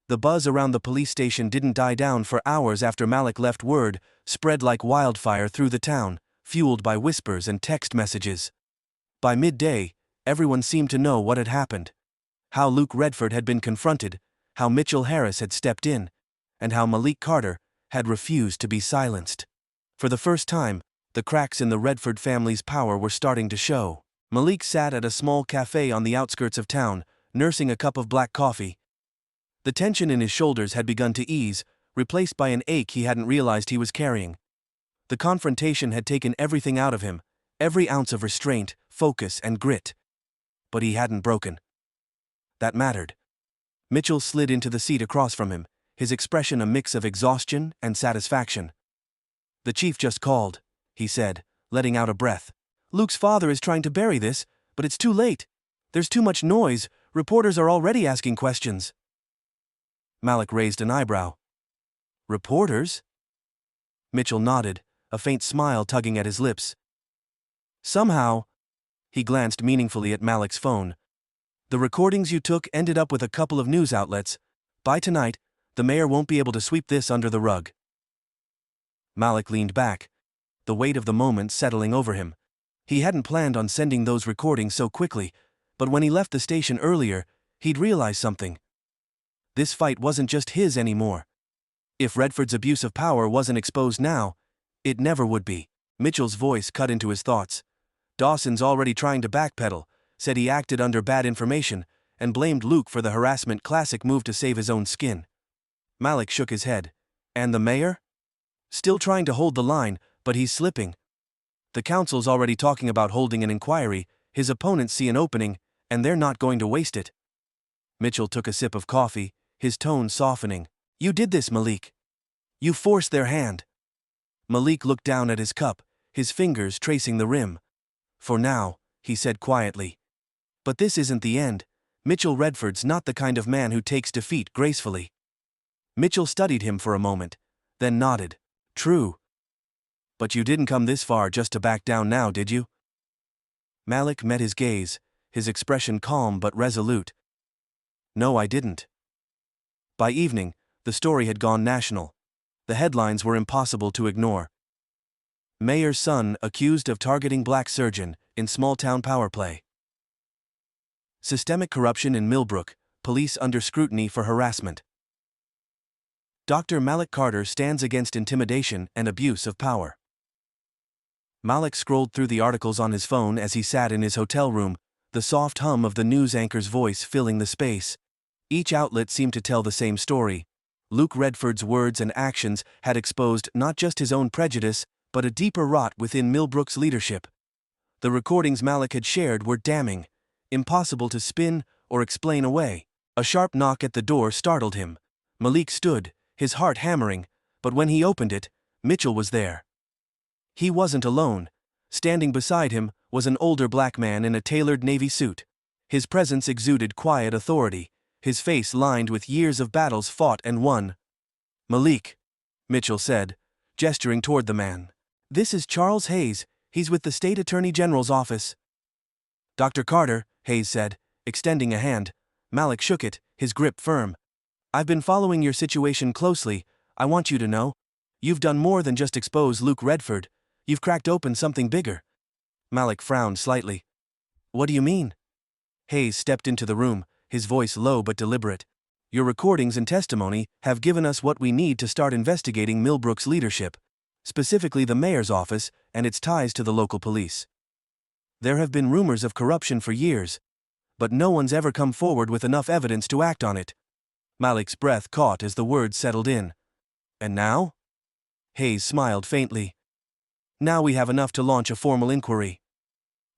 The buzz around the police station didn't die down for hours after Malik left. Word spread like wildfire through the town, fueled by whispers and text messages. By midday, everyone seemed to know what had happened. How Luke Redford had been confronted, how Mitchell Harris had stepped in, and how Malik Carter had refused to be silenced. For the first time, the cracks in the Redford family's power were starting to show. Malik sat at a small cafe on the outskirts of town, nursing a cup of black coffee. The tension in his shoulders had begun to ease, replaced by an ache he hadn't realized he was carrying. The confrontation had taken everything out of him, every ounce of restraint, focus, and grit. but he hadn't broken. That mattered. Mitchell slid into the seat across from him, his expression a mix of exhaustion and satisfaction. "The chief just called," he said, letting out a breath. "Luke's father is trying to bury this, but it's too late. There's too much noise, reporters are already asking questions." Malik raised an eyebrow. "Reporters?" Mitchell nodded, a faint smile tugging at his lips. "Somehow," he glanced meaningfully at Malik's phone, "the recordings you took ended up with a couple of news outlets. By tonight, the mayor won't be able to sweep this under the rug." Malik leaned back, the weight of the moment settling over him. He hadn't planned on sending those recordings so quickly, but when he left the station earlier, he'd realized something. This fight wasn't just his anymore. If Redford's abuse of power wasn't exposed now, it never would be. Mitchell's voice cut into his thoughts. "Dawson's already trying to backpedal, said he acted under bad information, and blamed Luke for the harassment classic move to save his own skin." Malik shook his head. "And the mayor? Still trying to hold the line, but he's slipping. The council's already talking about holding an inquiry, his opponents see an opening, and they're not going to waste it." Mitchell took a sip of coffee, his tone softening. "You did this, Malik. You forced their hand." Malik looked down at his cup, his fingers tracing the rim. "For now," he said quietly. "But this isn't the end. Mitchell Redford's not the kind of man who takes defeat gracefully." Mitchell studied him for a moment, then nodded. "True. But you didn't come this far just to back down now, did you?" Malik met his gaze, his expression calm but resolute. "No, I didn't." By evening, the story had gone national. The headlines were impossible to ignore. "Mayor's son accused of targeting black surgeon in small-town power play." "Systemic corruption in Millbrook, police under scrutiny for harassment." "Dr. Malik Carter stands against intimidation and abuse of power." Malik scrolled through the articles on his phone as he sat in his hotel room, the soft hum of the news anchor's voice filling the space. Each outlet seemed to tell the same story. Luke Redford's words and actions had exposed not just his own prejudice, but a deeper rot within Millbrook's leadership. The recordings Malik had shared were damning, impossible to spin or explain away. A sharp knock at the door startled him. Malik stood, his heart hammering, but when he opened it, Mitchell was there. He wasn't alone. Standing beside him was an older black man in a tailored navy suit. His presence exuded quiet authority, his face lined with years of battles fought and won. "Malik," Mitchell said, gesturing toward the man. "This is Charles Hayes, he's with the State Attorney General's office." "Dr. Carter," Hayes said, extending a hand. Malik shook it, his grip firm. "I've been following your situation closely. I want you to know. You've done more than just expose Luke Redford. You've cracked open something bigger." Malik frowned slightly. "What do you mean?" Hayes stepped into the room, his voice low but deliberate. "Your recordings and testimony have given us what we need to start investigating Millbrook's leadership, specifically the mayor's office and its ties to the local police. There have been rumors of corruption for years, but no one's ever come forward with enough evidence to act on it." Malik's breath caught as the words settled in. "And now?" Hayes smiled faintly. "Now we have enough to launch a formal inquiry."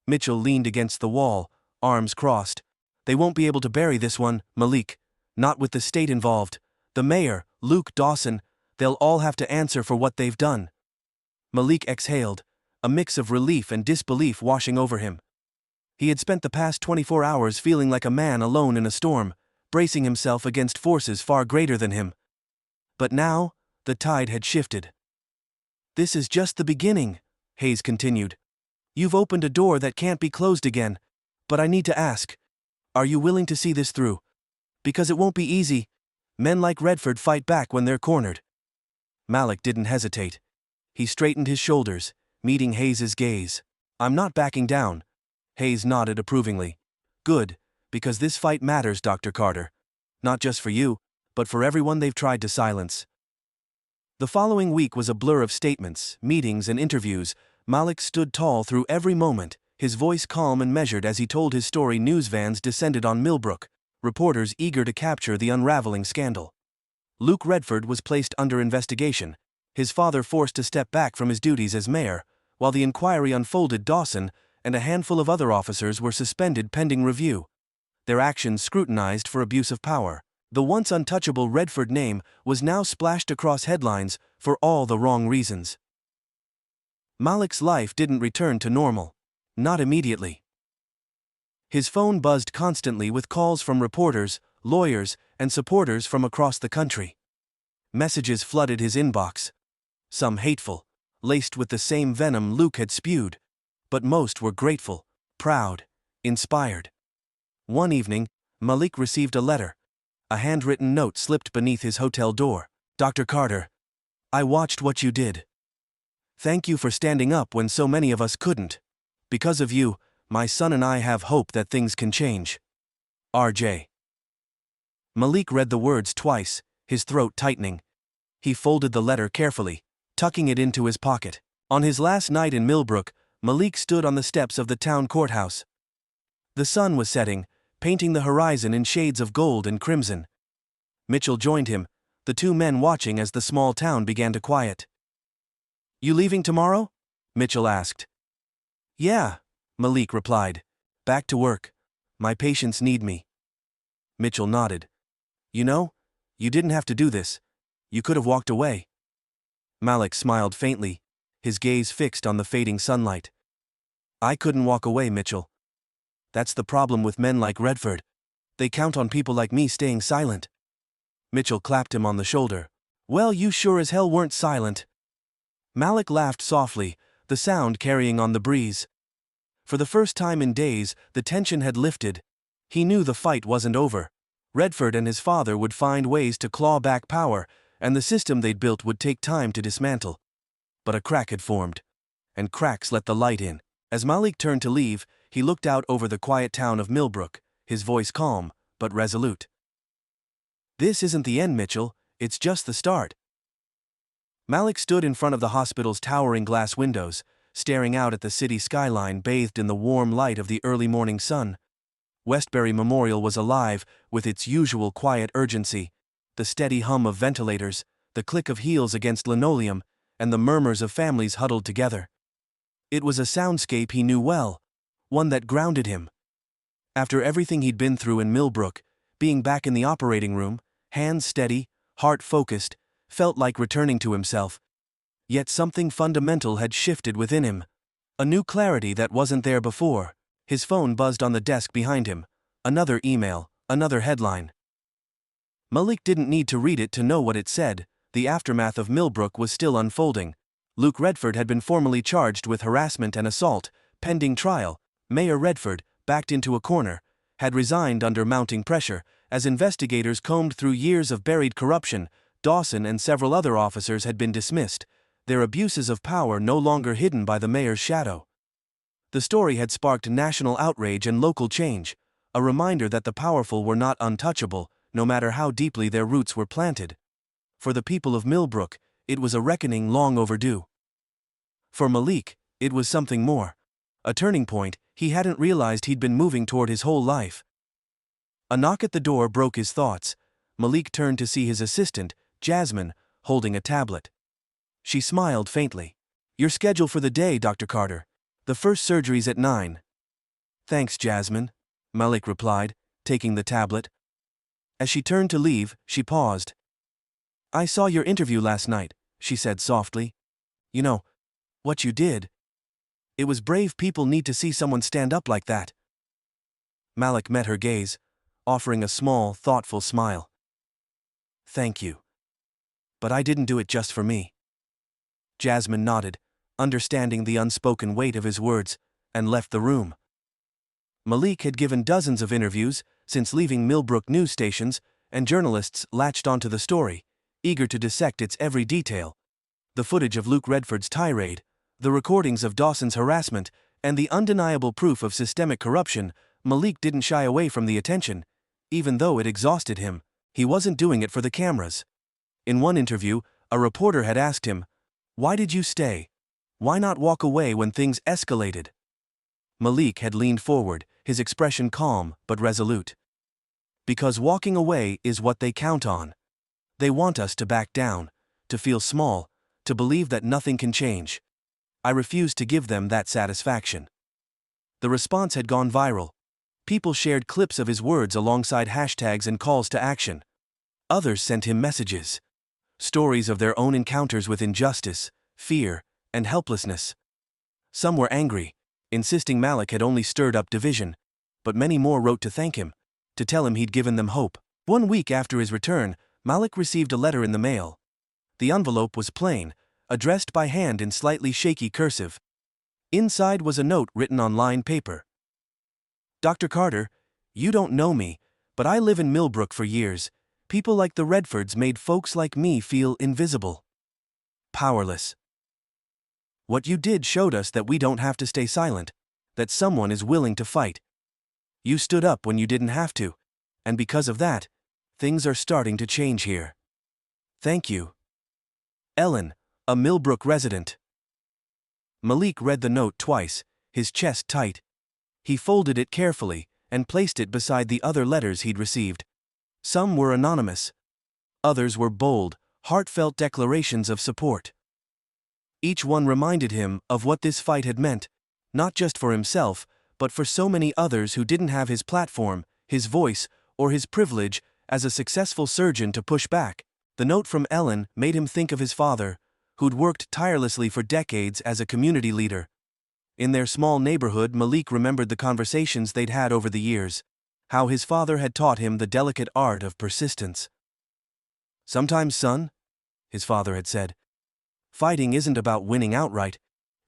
Mitchell leaned against the wall, arms crossed. "They won't be able to bury this one, Malik. Not with the state involved. The mayor, Luke Dawson, they'll all have to answer for what they've done." Malik exhaled, a mix of relief and disbelief washing over him. He had spent the past 24 hours feeling like a man alone in a storm, bracing himself against forces far greater than him. But now, the tide had shifted. "This is just the beginning," Hayes continued. "You've opened a door that can't be closed again. But I need to ask, are you willing to see this through? Because it won't be easy. Men like Redford fight back when they're cornered." Malik didn't hesitate. He straightened his shoulders, meeting Hayes's gaze. "I'm not backing down." Hayes nodded approvingly. "Good, because this fight matters, Dr. Carter. Not just for you, but for everyone they've tried to silence." The following week was a blur of statements, meetings, and interviews. Malik stood tall through every moment, his voice calm and measured as he told his story. News vans descended on Millbrook, reporters eager to capture the unraveling scandal. Luke Redford was placed under investigation, his father forced to step back from his duties as mayor, while the inquiry unfolded. Dawson, and a handful of other officers were suspended pending review, their actions scrutinized for abuse of power. The once untouchable Redford name was now splashed across headlines for all the wrong reasons. Malik's life didn't return to normal. Not immediately. His phone buzzed constantly with calls from reporters, lawyers, and supporters from across the country. Messages flooded his inbox. Some hateful, laced with the same venom Luke had spewed, but most were grateful, proud, inspired. One evening, Malik received a letter. A handwritten note slipped beneath his hotel door. "Dr. Carter, I watched what you did. Thank you for standing up when so many of us couldn't. Because of you, my son and I have hope that things can change. RJ." Malik read the words twice, his throat tightening. He folded the letter carefully, tucking it into his pocket. On his last night in Millbrook, Malik stood on the steps of the town courthouse. The sun was setting, painting the horizon in shades of gold and crimson. Mitchell joined him, the two men watching as the small town began to quiet. "You leaving tomorrow?" Mitchell asked. "Yeah," Malik replied. "Back to work. My patients need me." Mitchell nodded. "You know, you didn't have to do this. You could have walked away." Malik smiled faintly, his gaze fixed on the fading sunlight. "I couldn't walk away, Mitchell. That's the problem with men like Redford. They count on people like me staying silent." Mitchell clapped him on the shoulder. "Well, you sure as hell weren't silent." Malik laughed softly, the sound carrying on the breeze. For the first time in days, the tension had lifted. He knew the fight wasn't over. Redford and his father would find ways to claw back power, and the system they'd built would take time to dismantle. But a crack had formed, and cracks let the light in. As Malik turned to leave, he looked out over the quiet town of Millbrook, his voice calm, but resolute. "This isn't the end, Mitchell, it's just the start." Malik stood in front of the hospital's towering glass windows, staring out at the city skyline bathed in the warm light of the early morning sun. Westbury Memorial was alive, with its usual quiet urgency, the steady hum of ventilators, the click of heels against linoleum, and the murmurs of families huddled together. It was a soundscape he knew well, one that grounded him. After everything he'd been through in Millbrook, being back in the operating room, hands steady, heart focused, felt like returning to himself. Yet something fundamental had shifted within him. A new clarity that wasn't there before. His phone buzzed on the desk behind him. Another email, another headline. Malik didn't need to read it to know what it said. The aftermath of Millbrook was still unfolding. Luke Redford had been formally charged with harassment and assault, pending trial. Mayor Redford, backed into a corner, had resigned under mounting pressure. As investigators combed through years of buried corruption, Dawson and several other officers had been dismissed, their abuses of power no longer hidden by the mayor's shadow. The story had sparked national outrage and local change, a reminder that the powerful were not untouchable, no matter how deeply their roots were planted. For the people of Millbrook, it was a reckoning long overdue. For Malik, it was something more. A turning point he hadn't realized he'd been moving toward his whole life. A knock at the door broke his thoughts. Malik turned to see his assistant, Jasmine, holding a tablet. She smiled faintly. "Your schedule for the day, Dr. Carter. The first surgery's at 9. "Thanks, Jasmine," Malik replied, taking the tablet. As she turned to leave, she paused. "I saw your interview last night," she said softly. "You know, what you did. It was brave. People need to see someone stand up like that." Malik met her gaze, offering a small, thoughtful smile. "Thank you. But I didn't do it just for me." Jasmine nodded, understanding the unspoken weight of his words, and left the room. Malik had given dozens of interviews since leaving Millbrook news stations, and journalists latched onto the story, eager to dissect its every detail. The footage of Luke Redford's tirade, the recordings of Dawson's harassment, and the undeniable proof of systemic corruption. Malik didn't shy away from the attention, even though it exhausted him. He wasn't doing it for the cameras. In one interview, a reporter had asked him, "Why did you stay? Why not walk away when things escalated?" Malik had leaned forward, his expression calm but resolute. "Because walking away is what they count on. They want us to back down, to feel small, to believe that nothing can change. I refuse to give them that satisfaction." The response had gone viral. People shared clips of his words alongside hashtags and calls to action. Others sent him messages. Stories of their own encounters with injustice, fear, and helplessness. Some were angry, insisting Malik had only stirred up division, but many more wrote to thank him, to tell him he'd given them hope. 1 week after his return, Malik received a letter in the mail. The envelope was plain, addressed by hand in slightly shaky cursive. Inside was a note written on lined paper. Dr. Carter, you don't know me, but I live in Millbrook for years. People like the Redfords made folks like me feel invisible. Powerless. What you did showed us that we don't have to stay silent, that someone is willing to fight. You stood up when you didn't have to, and because of that, things are starting to change here. Thank you. Ellen, a Millbrook resident. Malik read the note twice, his chest tight. He folded it carefully and placed it beside the other letters he'd received. Some were anonymous. Others were bold, heartfelt declarations of support. Each one reminded him of what this fight had meant, not just for himself, but for so many others who didn't have his platform, his voice, or his privilege as a successful surgeon to push back. The note from Ellen made him think of his father, who'd worked tirelessly for decades as a community leader. In their small neighborhood, Malik remembered the conversations they'd had over the years, how his father had taught him the delicate art of persistence. Sometimes, son, his father had said, fighting isn't about winning outright,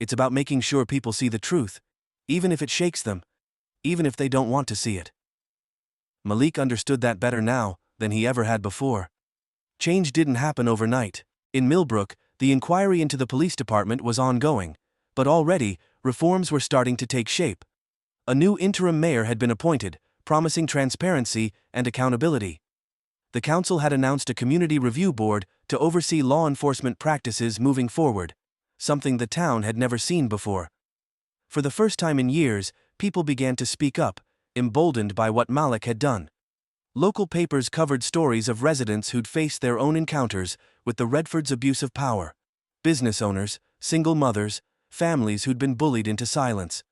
it's about making sure people see the truth, even if it shakes them, even if they don't want to see it. Malik understood that better now than he ever had before. Change didn't happen overnight. In Millbrook, the inquiry into the police department was ongoing, but already, reforms were starting to take shape. A new interim mayor had been appointed, promising transparency and accountability. The council had announced a community review board to oversee law enforcement practices moving forward, something the town had never seen before. For the first time in years, people began to speak up, emboldened by what Malik had done. Local papers covered stories of residents who'd faced their own encounters with the Redfords' abuse of power. Business owners, single mothers, families who'd been bullied into silence.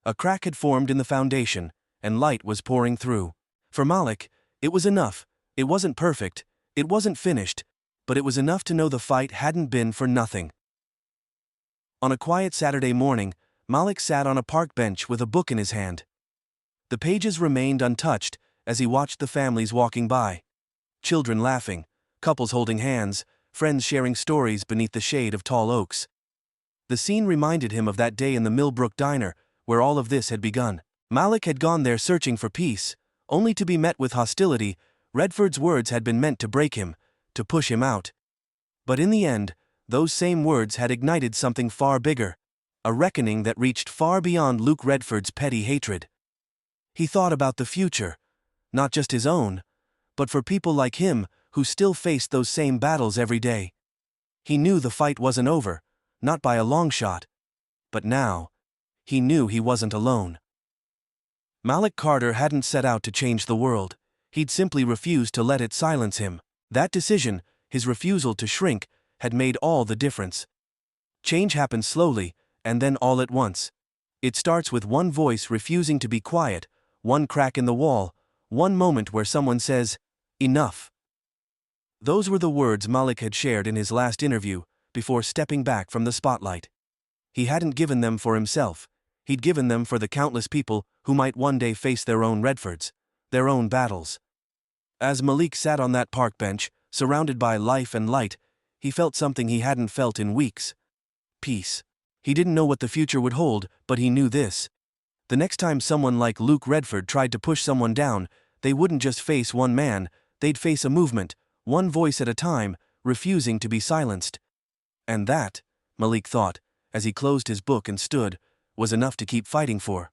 A crack had formed in the foundation, and light was pouring through. For Malik, it was enough. It wasn't perfect, it wasn't finished, but it was enough to know the fight hadn't been for nothing. On a quiet Saturday morning, Malik sat on a park bench with a book in his hand. The pages remained untouched as he watched the families walking by. Children laughing, couples holding hands, friends sharing stories beneath the shade of tall oaks. The scene reminded him of that day in the Millbrook diner, where all of this had begun. Malik had gone there searching for peace, only to be met with hostility. Redford's words had been meant to break him, to push him out. But in the end, those same words had ignited something far bigger, a reckoning that reached far beyond Luke Redford's petty hatred. He thought about the future, not just his own, but for people like him who still faced those same battles every day. He knew the fight wasn't over, not by a long shot. But now, he knew he wasn't alone. Malik Carter hadn't set out to change the world. He'd simply refused to let it silence him. That decision, his refusal to shrink, had made all the difference. Change happens slowly, and then all at once. It starts with one voice refusing to be quiet, one crack in the wall, one moment where someone says, "Enough." Those were the words Malik had shared in his last interview, before stepping back from the spotlight. He hadn't given them for himself. He'd given them for the countless people who might one day face their own Redfords, their own battles. As Malik sat on that park bench, surrounded by life and light, he felt something he hadn't felt in weeks. Peace. He didn't know what the future would hold, but he knew this. The next time someone like Luke Redford tried to push someone down, they wouldn't just face one man, they'd face a movement, one voice at a time, refusing to be silenced. And that, Malik thought, as he closed his book and stood, was enough to keep fighting for.